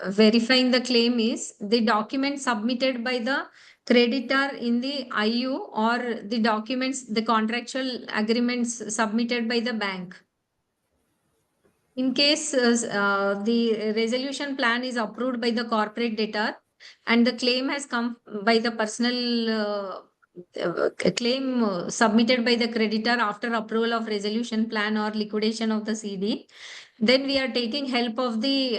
verifying the claim is the document submitted by the creditor in the IU, or the documents, the contractual agreements submitted by the bank. In case the resolution plan is approved by the corporate debtor and the claim has come by the personal claim submitted by the creditor after approval of resolution plan or liquidation of the CD, then we are taking help of the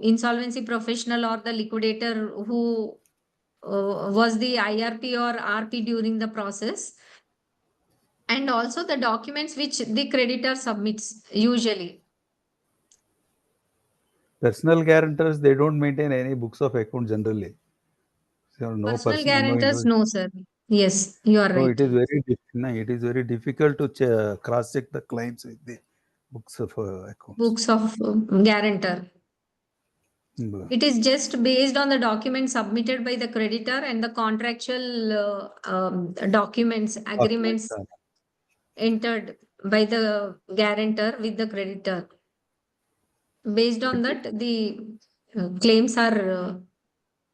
insolvency professional or the liquidator who was the IRP or RP during the process, and also the documents which the creditor submits usually. Personal guarantors, they don't maintain any books of account generally. So no Personal personal, guarantors, no, sir. Yes, you are so right. it is it is very difficult to cross check the claims with the books of accounts. Books of guarantor. It is just based on the documents submitted by the creditor and the contractual documents, agreements entered by the guarantor with the creditor. Based on that, the claims are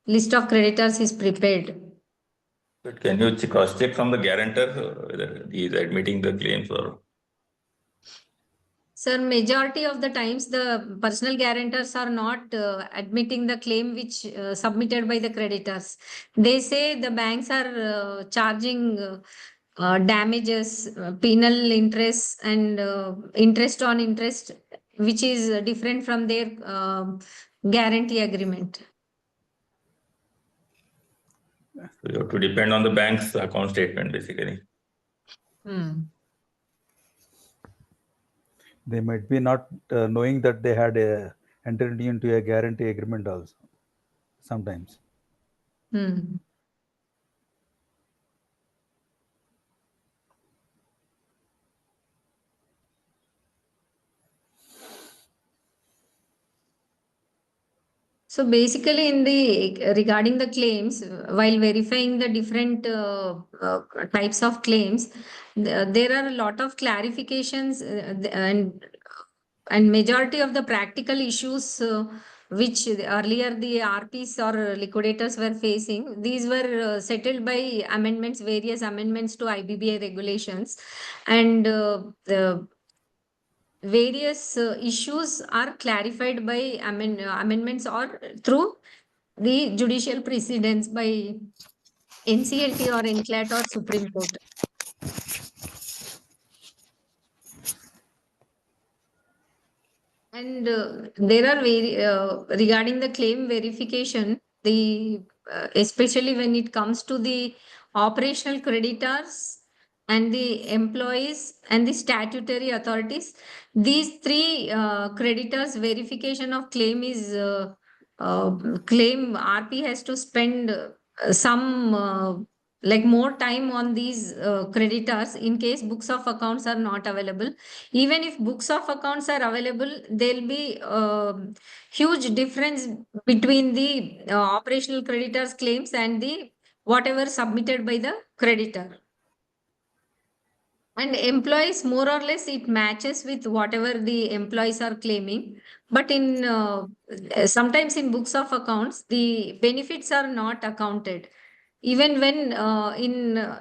list of creditors is prepared. But can you cross-check from the guarantor whether he is admitting the claims or? Sir, majority of the times the personal guarantors are not admitting the claim which submitted by the creditors. They say the banks are charging damages, penal interest and interest on interest, which is different from their guarantee agreement. So you have to depend on the bank's account statement, basically. They might be not knowing that they had entered into a guarantee agreement also sometimes. So basically, in the regarding the claims, while verifying the different types of claims, there are a lot of clarifications and majority of the practical issues which earlier the RPs or liquidators were facing. These were settled by amendments, various amendments to IBBA regulations, and the various issues are clarified by amendments or through the judicial precedents by NCLT or NCLAT or Supreme Court. And there are regarding the claim verification, the especially when it comes to the operational creditors and the employees and the statutory authorities, these three creditors verification of claim is claim RP has to spend some like more time on these creditors in case books of accounts are not available. Even if books of accounts are available, there'll be huge difference between the operational creditors claims and the whatever submitted by the creditor. And employees, more or less, it matches with whatever the employees are claiming. But in sometimes in books of accounts, the benefits are not accounted. Even when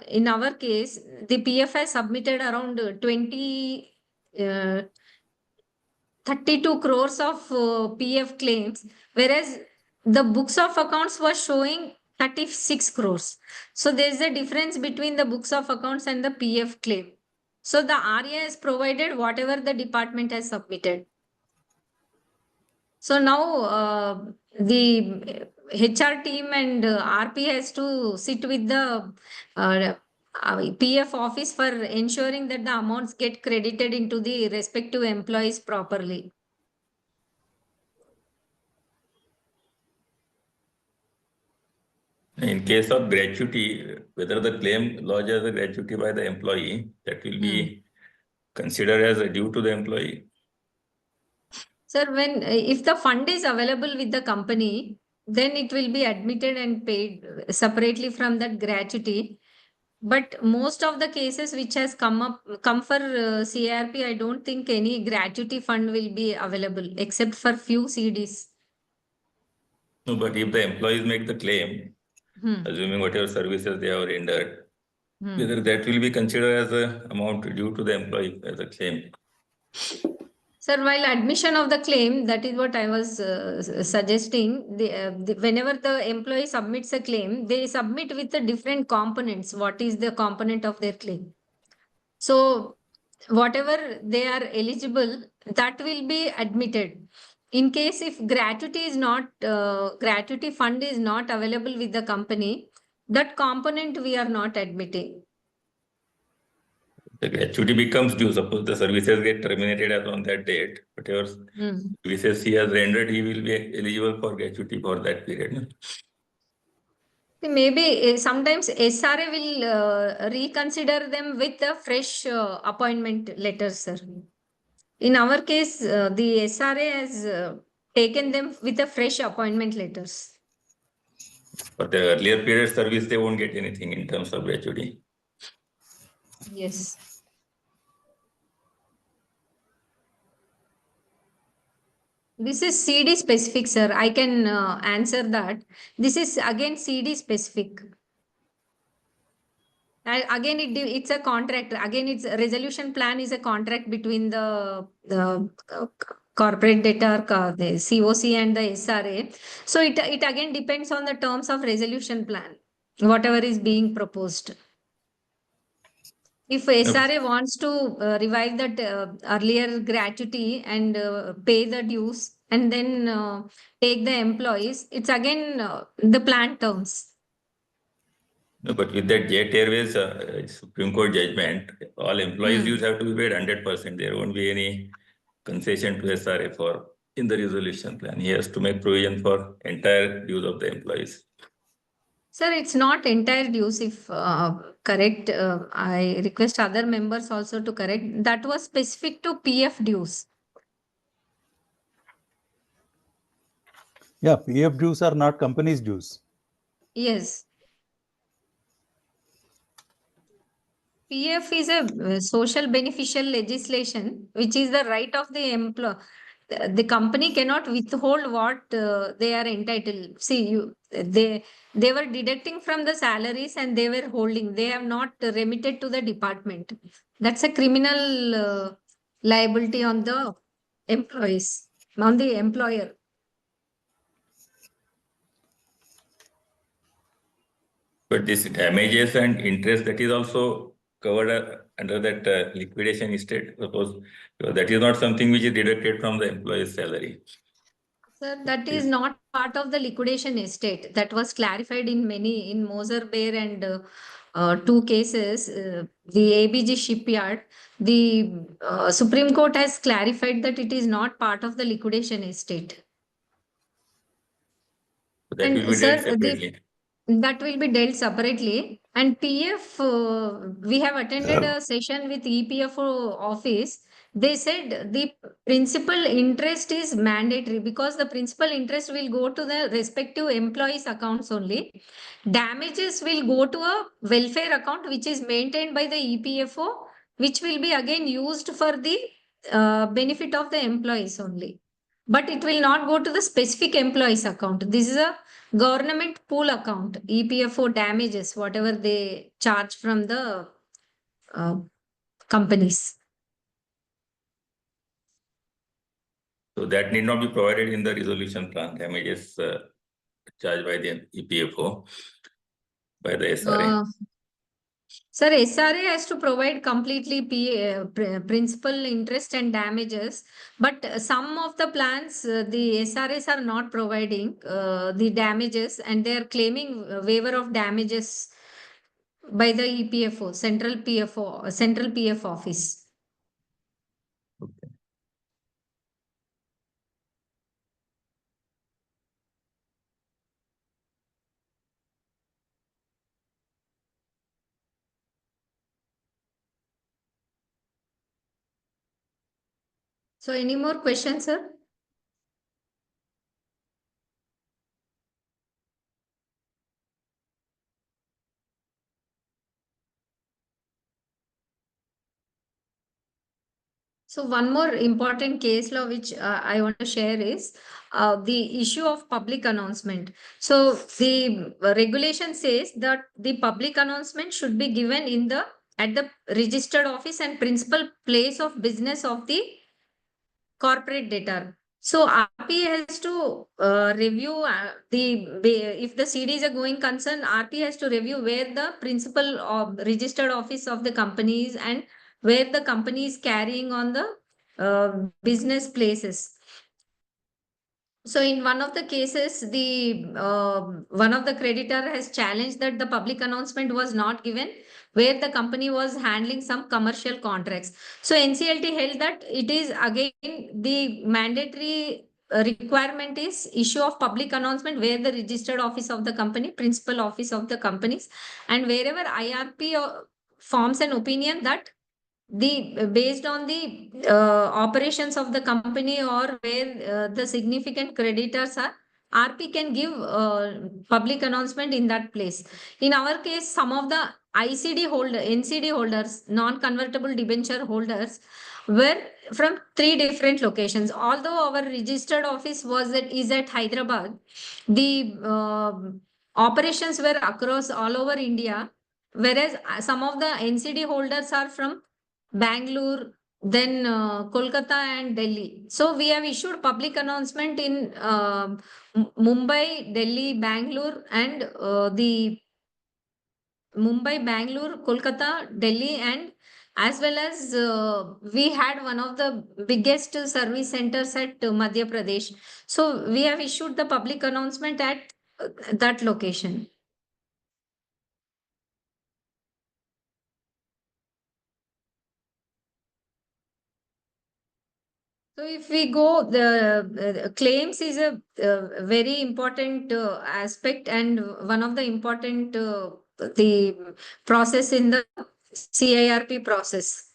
in our case, the PF has submitted around 32 crores of PF claims, whereas the books of accounts was showing 36 crores. So there's a difference between the books of accounts and the PF claim. So the RA has provided whatever the department has submitted. So now the HR team and RP has to sit with the PF office for ensuring that the amounts get credited into the respective employees properly. In case of gratuity, whether the claim lodged as a gratuity by the employee, that will be considered as a due to the employee. Sir, when if the fund is available with the company, then it will be admitted and paid separately from that gratuity. But most of the cases which has come for CRP, I don't think any gratuity fund will be available except for few CDs. No, but if the employees make the claim, assuming whatever services they have rendered, whether that will be considered as an amount due to the employee as a claim. Sir, while admission of the claim, that is what I was suggesting. Whenever the employee submits a claim, they submit with the different components. What is the component of their claim? So whatever they are eligible, that will be admitted. In case if gratuity is not, gratuity fund is not available with the company, that component we are not admitting. The gratuity becomes due. Suppose the services get terminated as on that date, whatever services he has rendered, he will be eligible for gratuity for that period. Maybe sometimes SRA will reconsider them with a fresh appointment letter, sir. In our case, the SRA has taken them with a fresh appointment letters. For the earlier period service, they won't get anything in terms of gratuity. Yes. This is CD specific, sir. I can answer that. This is again CD specific. Again, it's a contract. Again, it's a resolution plan is a contract between the corporate debtor, the COC and the SRA. So it again depends on the terms of resolution plan, whatever is being proposed. If SRA wants to revive that earlier gratuity and pay the dues and then take the employees, it's again the plan terms. No, but with that Jet Airways Supreme Court judgment, all employees' dues have to be paid 100%. There won't be any concession to SRA for in the resolution plan. He has to make provision for entire dues of the employees. Sir, it's not entire dues. If correct, I request other members also to correct. That was specific to PF dues. Yeah, PF dues are not company's dues. Yes. PF is a social beneficial legislation, which is the right of the employer. The company cannot withhold what they are entitled. See, they were deducting from the salaries and they were holding. They have not remitted to the department. That's a criminal liability on the employees, on the employer. But this damages and interest, that is also covered under that liquidation estate. Suppose that is not something which is deducted from the employee's salary. Sir, that is not part of the liquidation estate. That was clarified in Moser Bear and two cases. The ABG shipyard, the Supreme Court has clarified that it is not part of the liquidation estate. So that will be dealt separately. That will be dealt separately. And PF, we have attended a session with EPFO office. They said the principal interest is mandatory because the principal interest will go to the respective employees' accounts only. Damages will go to a welfare account which is maintained by the EPFO, which will be again used for the benefit of the employees only. But it will not go to the specific employees' account. This is a government pool account, EPFO damages, whatever they charge from the companies. So that need not be provided in the resolution plan, damages charged by the EPFO, by the SRA. Sir, SRA has to provide completely principal, interest and damages, but some of the plans, the SRAs are not providing the damages and they are claiming waiver of damages by the EPFO, Central PF office. Okay. So any more questions, sir? So one more important case law which I want to share is the issue of public announcement. So the regulation says that the public announcement should be given at the registered office and principal place of business of the corporate debtor. So RP has to review if the CD is a going concern, RP has to review where the principal of registered office of the company is and where the company is carrying on the business places. So in one of the cases, the one of the creditor has challenged that the public announcement was not given where the company was handling some commercial contracts. So NCLT held that it is again the mandatory requirement is issue of public announcement where the registered office of the company, principal office of the companies, and wherever IRP forms an opinion that the based on the operations of the company or where the significant creditors are, RP can give public announcement in that place. In our case, some of the NCD holders, non-convertible debenture holders, were from 3 different locations. Although our registered office is at Hyderabad, the operations were across all over India, whereas some of the NCD holders are from Bangalore, then Kolkata and Delhi. So we have issued public announcement in Mumbai, Delhi, Bangalore, and the Mumbai, Bangalore, Kolkata, Delhi, and as well as we had one of the biggest service centers at Madhya Pradesh. So we have issued the public announcement at that location. So if we go, the claims is a very important aspect and one of the important the process in the CIRP process.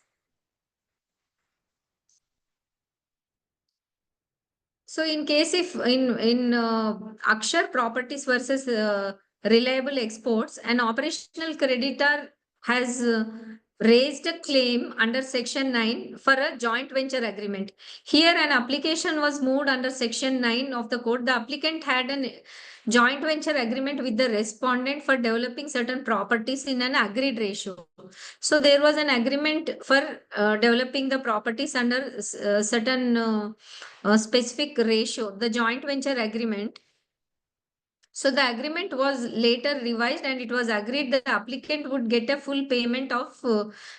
So in case if in Akshar Properties versus Reliable Exports, an operational creditor has raised a claim under Section 9 for a joint venture agreement. Here an application was moved under Section 9 of the code. The applicant had a joint venture agreement with the respondent for developing certain properties in an agreed ratio. So there was an agreement for developing the properties under certain specific ratio, the joint venture agreement. So the agreement was later revised and it was agreed that the applicant would get a full payment of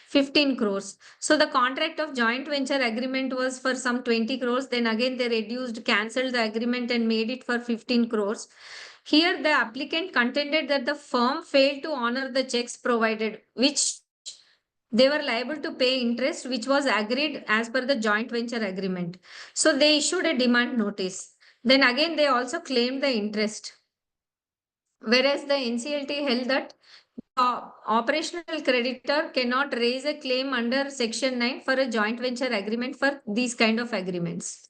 15 crores. So the contract of joint venture agreement was for some 20 crores. Then again they reduced, cancelled the agreement and made it for 15 crores. Here the applicant contended that the firm failed to honor the checks provided, which they were liable to pay interest, which was agreed as per the joint venture agreement. So they issued a demand notice. Then again, they also claimed the interest. Whereas the NCLT held that operational creditor cannot raise a claim under Section 9 for a joint venture agreement for these kind of agreements.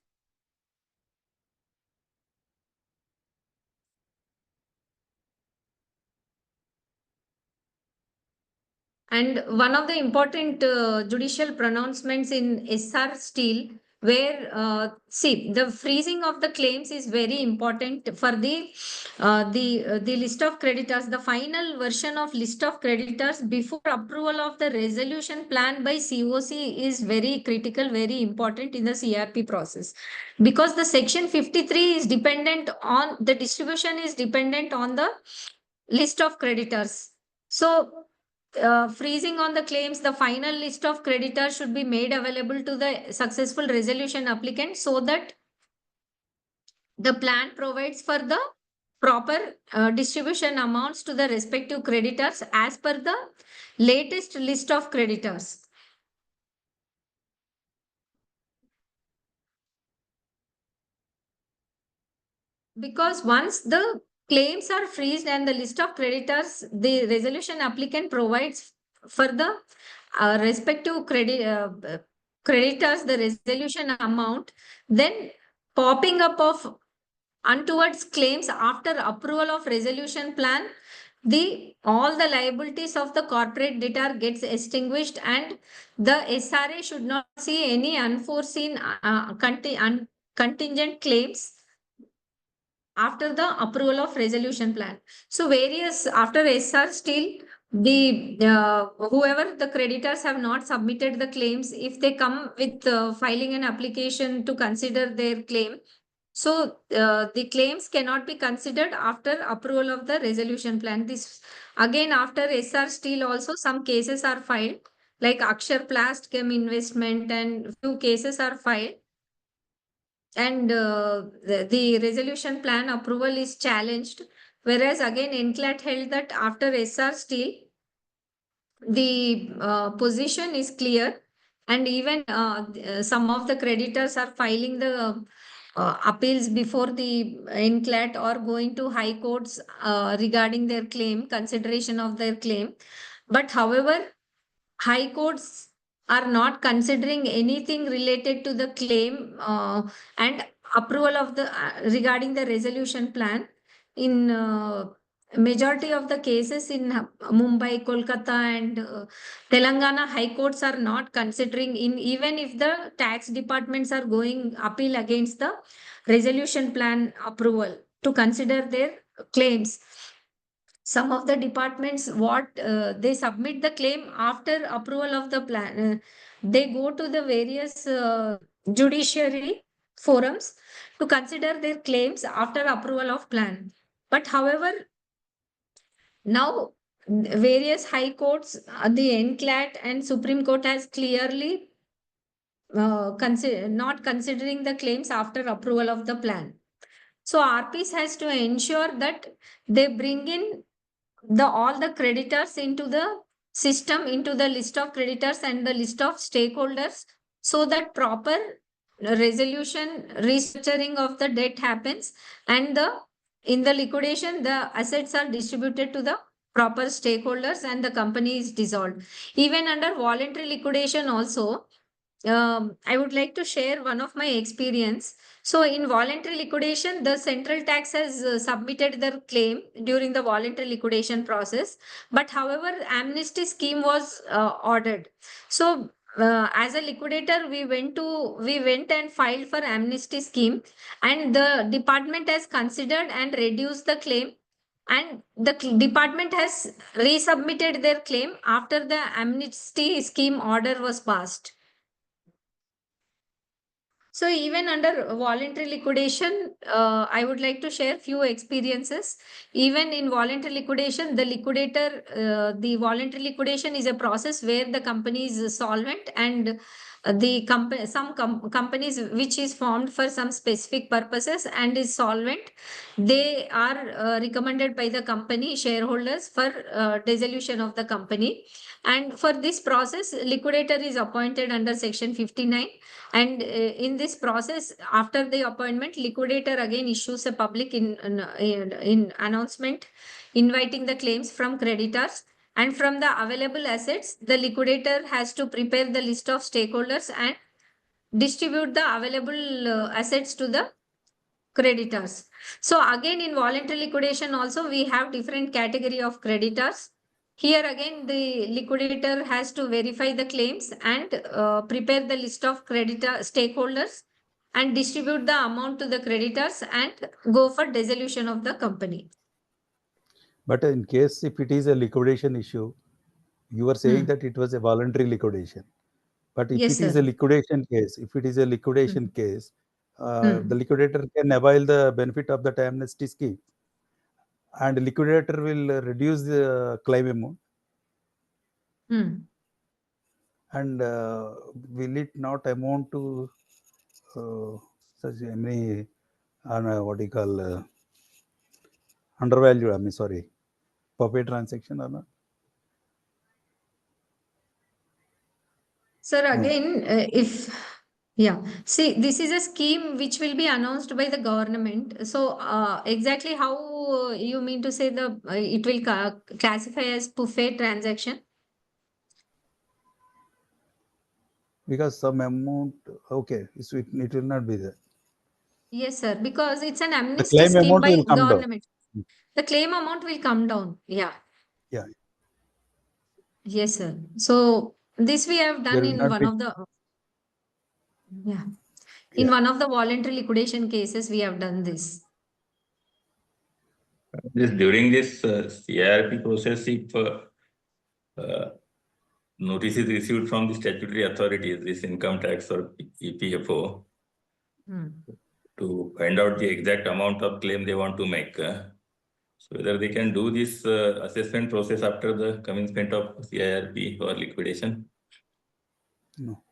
And one of the important judicial pronouncements in SR Steel, where see the freezing of the claims is very important for the list of creditors. The final version of list of creditors before approval of the resolution plan by COC is very critical, very important in the CRP process, because the section 53 is dependent on the distribution is dependent on the list of creditors. So freezing on the claims, the final list of creditors should be made available to the successful resolution applicant so that the plan provides for the proper distribution amounts to the respective creditors as per the latest list of creditors. Because once the claims are freezed and the list of creditors, the resolution applicant provides for the respective creditors the resolution amount, then popping up of untowards claims after approval of resolution plan, all the liabilities of the corporate debtor gets extinguished and the SRA should not see any unforeseen contingent claims after the approval of resolution plan. So after SR Steel, whoever the creditors have not submitted the claims, if they come with filing an application to consider their claim, so the claims cannot be considered after approval of the resolution plan. This again after SR Steel also some cases are filed, like Akshar Plast Chem Investment, and few cases are filed, and the resolution plan approval is challenged. Whereas again NCLAT held that after SR Steel, the position is clear, and even some of the creditors are filing the appeals before the NCLAT or going to high courts regarding their claim, consideration of their claim. But however, high courts are not considering anything related to the claim and approval of the regarding the resolution plan. In majority of the cases in Mumbai, Kolkata, and Telangana, high courts are not considering, in even if the tax departments are going appeal against the resolution plan approval to consider their claims. Some of the departments, what they submit the claim after approval of the plan, they go to the various judiciary forums to consider their claims after approval of plan. But however, now various high courts, the NCLAT and Supreme Court has clearly not considering the claims after approval of the plan. So RPs has to ensure that they bring in all the creditors into the system, into the list of creditors and the list of stakeholders, so that proper resolution, restructuring of the debt happens, and in the liquidation the assets are distributed to the proper stakeholders and the company is dissolved. Even under voluntary liquidation also, I would like to share one of my experience. So in voluntary liquidation, the central tax has submitted their claim during the voluntary liquidation process. But however, amnesty scheme was ordered. So as a liquidator, we went and filed for amnesty scheme, and the department has considered and reduced the claim. And the department has resubmitted their claim after the amnesty scheme order was passed. So even under voluntary liquidation, I would like to share few experiences. Even in voluntary liquidation, the liquidator, the voluntary liquidation is a process where the company is solvent, and the company, companies which is formed for some specific purposes and is solvent, they are recommended by the company shareholders for dissolution of the company. And for this process, liquidator is appointed under section 59. And in this process, after the appointment, liquidator again issues a public in announcement inviting the claims from creditors. And from the available assets, the liquidator has to prepare the list of stakeholders and distribute the available assets to the creditors. So again, in voluntary liquidation also, we have different category of creditors. Here again, the liquidator has to verify the claims and prepare the list of creditor stakeholders and distribute the amount to the creditors and go for dissolution of the company. But in case if it is a liquidation issue, you were saying that it was a voluntary liquidation. But if Yes, it is sir. a liquidation case, case, the liquidator can avail the benefit of that amnesty scheme, and liquidator will reduce the claim amount. And will it not amount to such many what do you call undervalued? I mean, sorry, puppet transaction or not? Sir, again, see, this is a scheme which will be announced by the government. So, exactly how you mean to say it will classify as buffet transaction? Because some amount, okay, it will not be there. Yes, sir, because it's an The amnesty claim scheme amount by will come down. government. The claim amount will come down. Yeah. Yeah. Yes, sir. So this we have There done will in not one be. of the in Yeah. one of the voluntary liquidation cases. We have done this. During this CRP process, if notice is received from the statutory authorities, this income tax or EPFO, to find out the exact amount of claim they want to make. So whether they can do this assessment process after the commencement of CIRP or liquidation? No.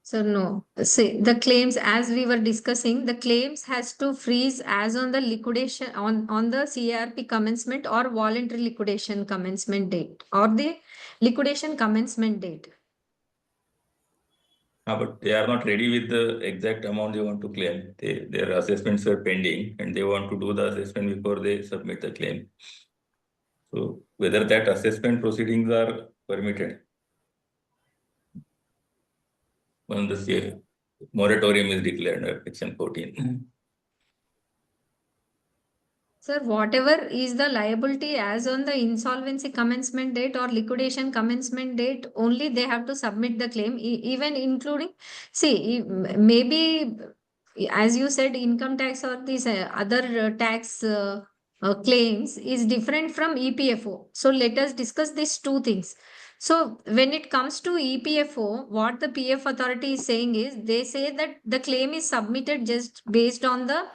So no, see the claims as we were discussing, the claims has to freeze as on the liquidation on the CRP commencement or voluntary liquidation commencement date or the liquidation commencement date. But they are not ready with the exact amount they want to claim. Their assessments are pending and they want to do the assessment before they submit the claim. So whether that assessment proceedings are permitted when the moratorium is declared under Section 14. Sir, whatever is the liability as on the insolvency commencement date or liquidation commencement date, only they have to submit the claim, even including, see, maybe as you said, income tax or these other tax claims is different from EPFO. So let us discuss these two things. So when it comes to EPFO, what the PF authority is saying is, they say that the claim is submitted just based on the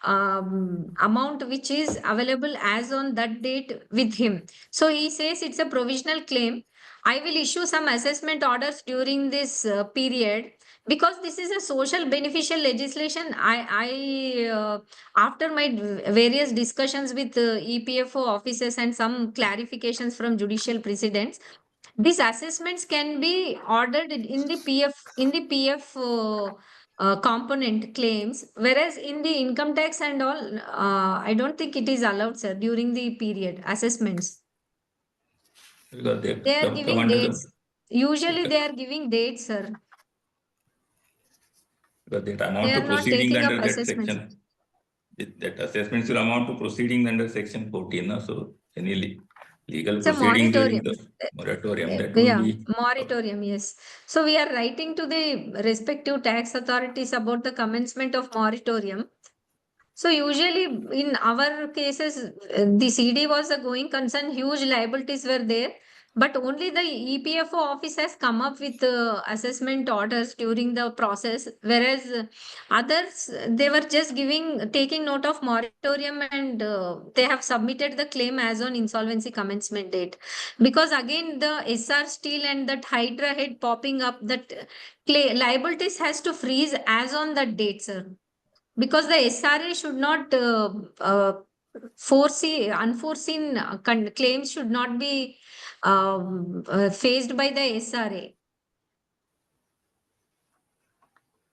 amount which is available as on that date with him. So he says it's a provisional claim. I will issue some assessment orders during this period because this is a social beneficial legislation. After my various discussions with EPFO officers and some clarifications from judicial precedents, these assessments can be ordered in the PF component claims, whereas in the income tax and all, I don't think it is allowed, sir, during the period assessments. Because They are come giving under dates. Usually they are giving dates, sir. because that They amount are to not proceeding taking up under that assessments. section, that assessments will amount to proceeding under Section 14. No? So any legal It's a proceeding during moratorium. the moratorium, that will Yeah, be moratorium, yes. So we are writing to the respective tax authorities about the commencement of moratorium. So usually in our cases, the CD was a going concern, huge liabilities were there, but only the EPFO office has come up with assessment orders during the process, whereas others, they were just taking note of moratorium and they have submitted the claim as on insolvency commencement date. Because again, the SR steel and that Hydra head popping up, that liabilities has to freeze as on that date, sir. Because the SRA should not unforeseen claims should not be faced by the SRA.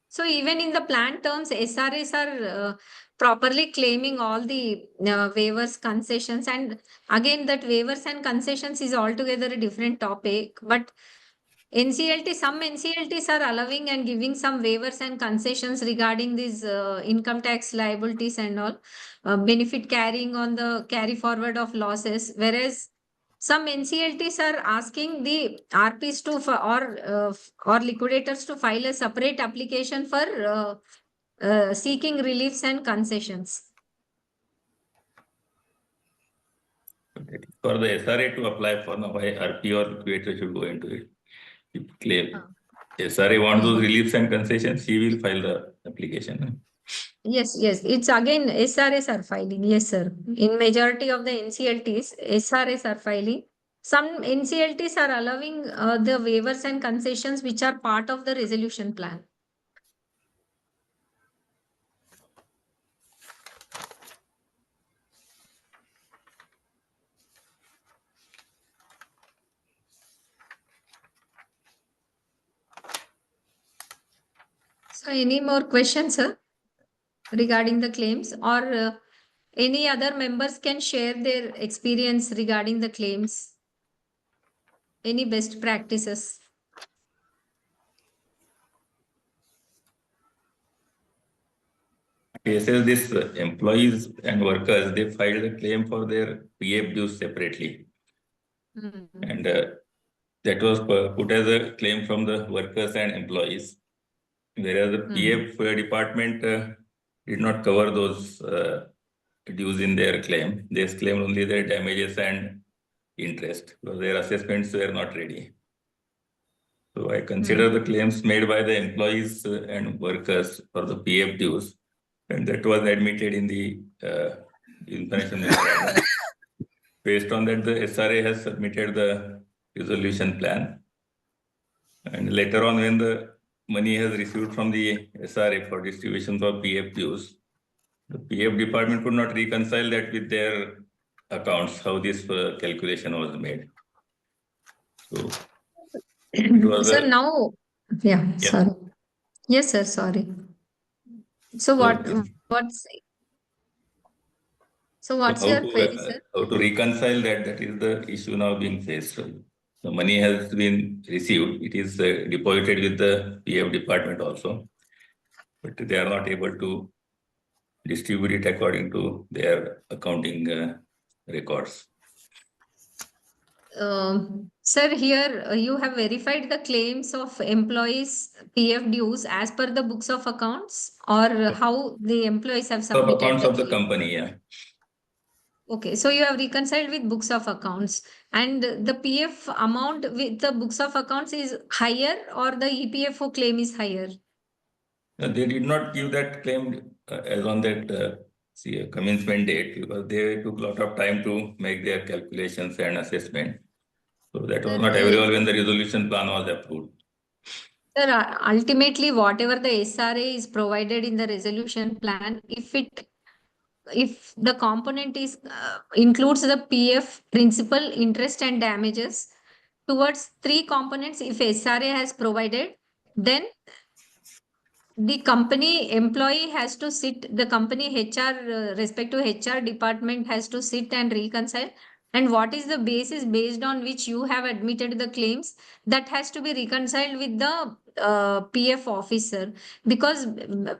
So even in the plan terms, SRAs are properly claiming all the waivers, concessions, and again that waivers and concessions is altogether a different topic. But some NCLTs are allowing and giving some waivers and concessions regarding these income tax liabilities and all, benefit carrying on the carry forward of losses, whereas some NCLTs are asking the RPs or liquidators to file a separate application for seeking reliefs and concessions. for the SRA to apply for. Now, why RP or liquidator should go into it? If claim SRA wants those reliefs and concessions, he will file the application. Yes, it's again SRAs are filing. Yes, sir. In majority of the NCLTs, SRAs are filing. Some NCLTs are allowing the waivers and concessions which are part of the resolution plan. So any more questions, sir, regarding the claims, or any other members can share their experience regarding the claims? Any best practices? Cases, this employees and workers, they filed a claim for their PF dues separately. And that was put as a claim from the workers and employees. Whereas the PF department did not cover those dues in their claim. They claimed only their damages and interest because their assessments were not ready. So I consider the claims made by the employees and workers for the PF dues, and that was admitted in the information memorandum. Based on that, the SRA has submitted the resolution plan. And later on, when the money has received from the SRA for distribution for PF dues, the PF department could not reconcile that with their accounts, how this calculation was made. So it was Sir, now, yeah, Yeah. sorry. Yes, sir, sorry. So what's how your to query, sir? how to reconcile that? That is the issue now being faced. So the money has been received. It is deposited with the PF department also, but they are not able to distribute it according to their accounting records. Sir, here you have verified the claims of employees' PF dues as per the books of accounts, or how the employees have Sub submitted accounts the of the claim? company, yeah. Okay, so you have reconciled with books of accounts, and the PF amount with the books of accounts is higher, or the EPFO claim is higher? They did not give that claim as on that commencement date because they took a lot of time to make their calculations and assessment. So that was Sir, not available when the resolution plan was approved. Sir, ultimately, whatever the SRA is provided in the resolution plan, if the component is includes the PF principal, interest, and damages towards three components, if SRA has provided, then the company employee has to sit, the company HR, respective HR department has to sit and reconcile. And what is the basis based on which you have admitted the claims, that has to be reconciled with the PF officer. Because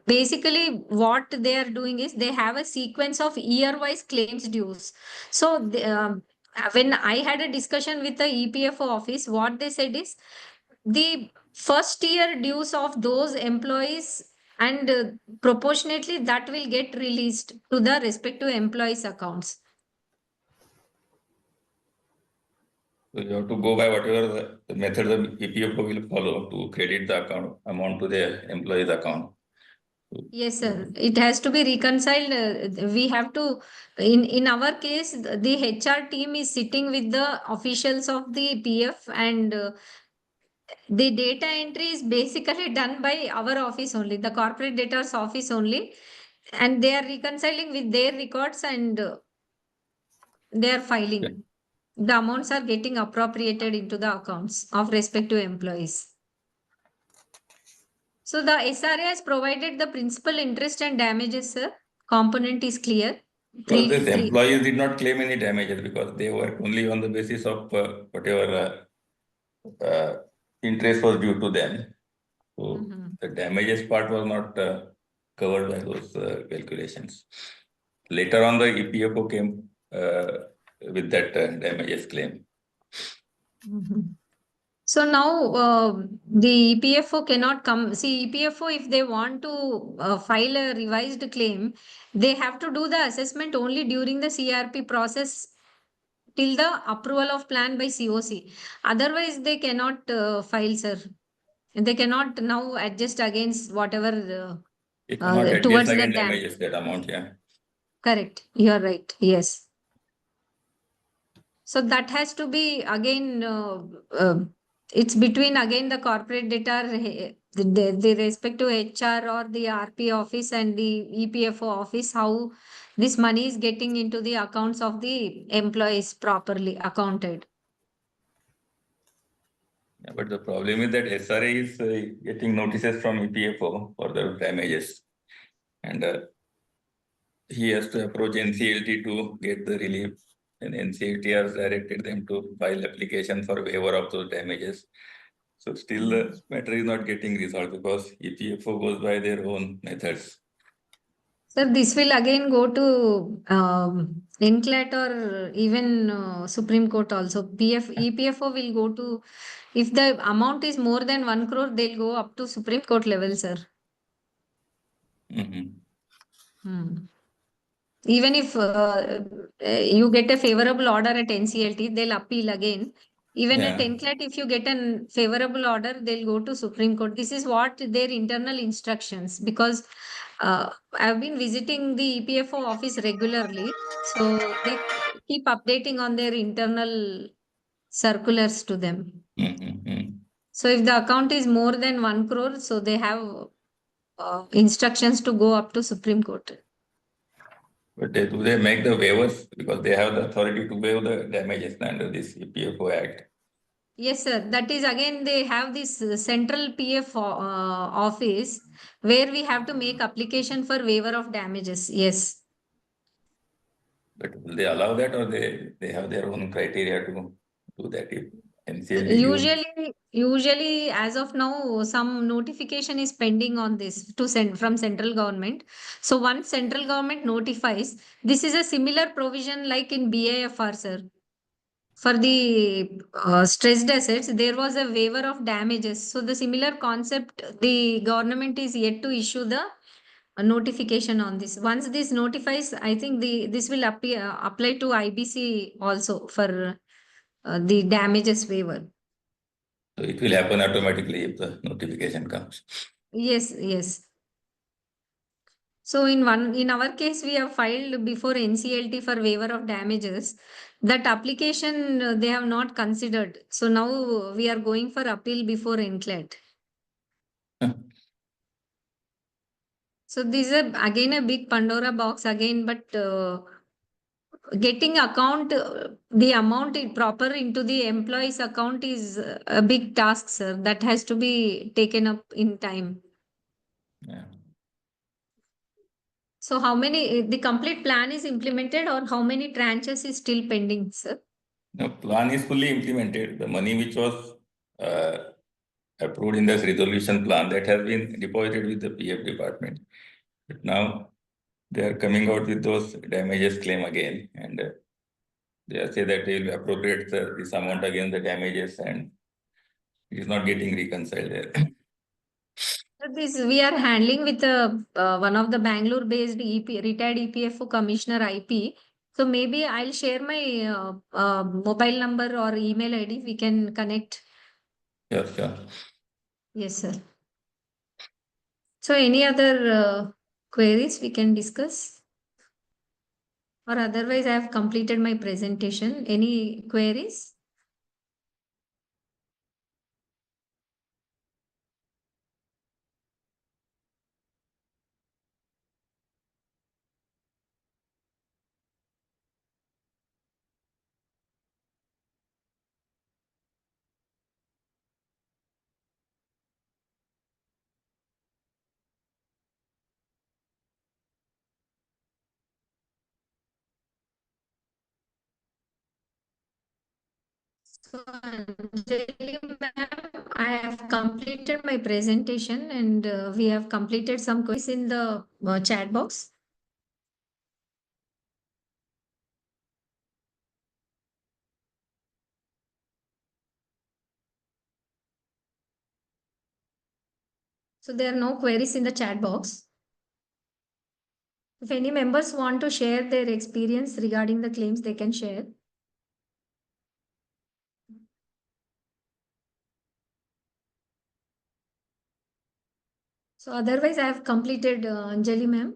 basically, what they are doing is they have a sequence of year-wise claims dues. So, when I had a discussion with the EPFO office, what they said is the first year dues of those employees, and proportionately that will get released to the respective employees' accounts. So you have to go by whatever the method the EPFO will follow to credit the account amount to the employee's account. Yes, sir. It has to be reconciled. We have to, in our case, the HR team is sitting with the officials of the PF, and the data entry is basically done by our office only, the corporate debtors office only, and they are reconciling with their records, and they are filing. The amounts are getting appropriated into the accounts of respective employees. So the SRA has provided the principal, interest, and damages, sir. Component is clear. Because these employees did not claim any damages because they worked only on the basis of whatever interest was due to them. So the damages part was not covered by those calculations. Later on, the EPFO came with that damages claim. So now the EPFO cannot come. See, EPFO, if they want to file a revised claim, they have to do the assessment only during the CRP process till the approval of plan by COC. Otherwise, they cannot file, sir. They cannot now adjust against whatever It cannot adjust towards again the damages that amount, yeah. Correct. You are right. Yes. So that has to be again, it's between again the corporate debtor, the respective HR or the RP office and the EPFO office, how this money is getting into the accounts of the employees properly accounted. Yeah, but the problem is that SRA is getting notices from EPFO for the damages. And he has to approach NCLT to get the relief. And NCLT has directed them to file application for waiver of those damages. So still the matter is not getting resolved because EPFO goes by their own methods. Sir, this will again go to NCLAT or even Supreme Court also. EPFO will go to, if the amount is more than 1 crore, they'll go up to Supreme Court level, sir. Even if you get a favorable order at NCLT, they'll appeal again. Even at Yeah. NCLAT, if you get a favorable order, they'll go to Supreme Court. This is what their internal instructions, because I've been visiting the EPFO office regularly. So they keep updating on their internal circulars to them. Mm-hmm. So if the account is more than 1 crore, so they have instructions to go up to Supreme Court. But do they make the waivers because they have the authority to waive the damages under this EPFO Act? Yes, sir. That is again, they have this central PF office where we have to make application for waiver of damages. Yes. But will they allow that, or they have their own criteria to do that if NCLT gives? Usually, as of now, some notification is pending on this to send from central government. So once central government notifies, this is a similar provision like in BIFR, sir. For the stressed assets, there was a waiver of damages. So the similar concept, the government is yet to issue the notification on this. Once this notifies, I think this will apply to IBC also for the damages waiver. So it will happen automatically if the notification comes. Yes, yes. So in our case, we have filed before NCLT for waiver of damages. That application they have not considered. So now we are going for appeal before NCLAT. So this is again a big Pandora box again, but getting account the amount proper into the employee's account is a big task, sir. That has to be taken up in time. Yeah. So how many the complete plan is implemented, or how many tranches is still pending, sir? The plan is fully implemented. The money which was approved in this resolution plan, that has been deposited with the PF department. But now they are coming out with those damages claim again, and they say that they will appropriate this amount against the damages, and it is not getting reconciled there. This we are handling with one of the Bangalore-based retired EPFO commissioner IP. So maybe I'll share my mobile number or email ID. We can connect. Sure, sure. Yes, sir. So any other queries we can discuss? Or otherwise, I have completed my presentation. Any queries? So, Anjali ma'am, I have completed my presentation, and we have completed some quiz in the chat box. So there are no queries in the chat box. If any members want to share their experience regarding the claims, they can share. So otherwise, I have completed, Anjali ma'am.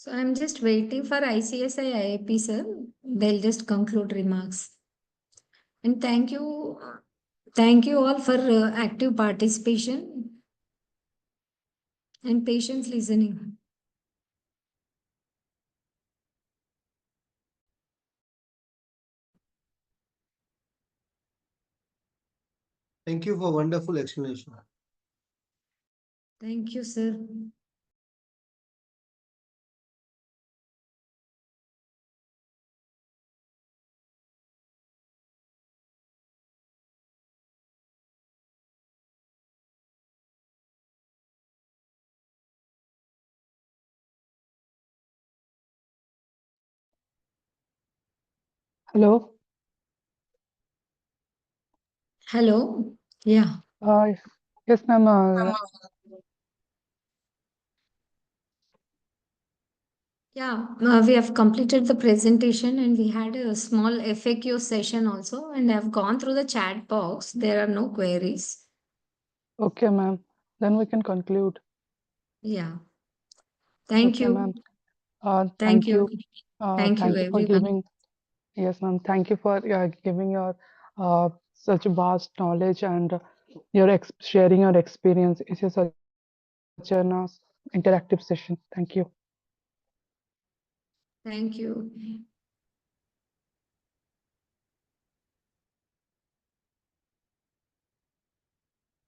So I'm just waiting for ICSI IIP, sir. They'll just conclude remarks. And thank you all for active participation and patience listening. Thank you for wonderful explanation. Thank you, sir. Hello. Hello. Yeah. Yes, ma'am. Yeah, we have completed the presentation and we had a small FAQ session also, and I've gone through the chat box. There are no queries. Okay, ma'am. Then we can conclude. Yeah. Thank Okay, you. ma'am. Thank Thank you. you. Thank you, Thank you for everyone. giving. Yes, ma'am. Thank you for giving your such vast knowledge and your sharing your experience. It is such an interactive session. Thank you. Thank you.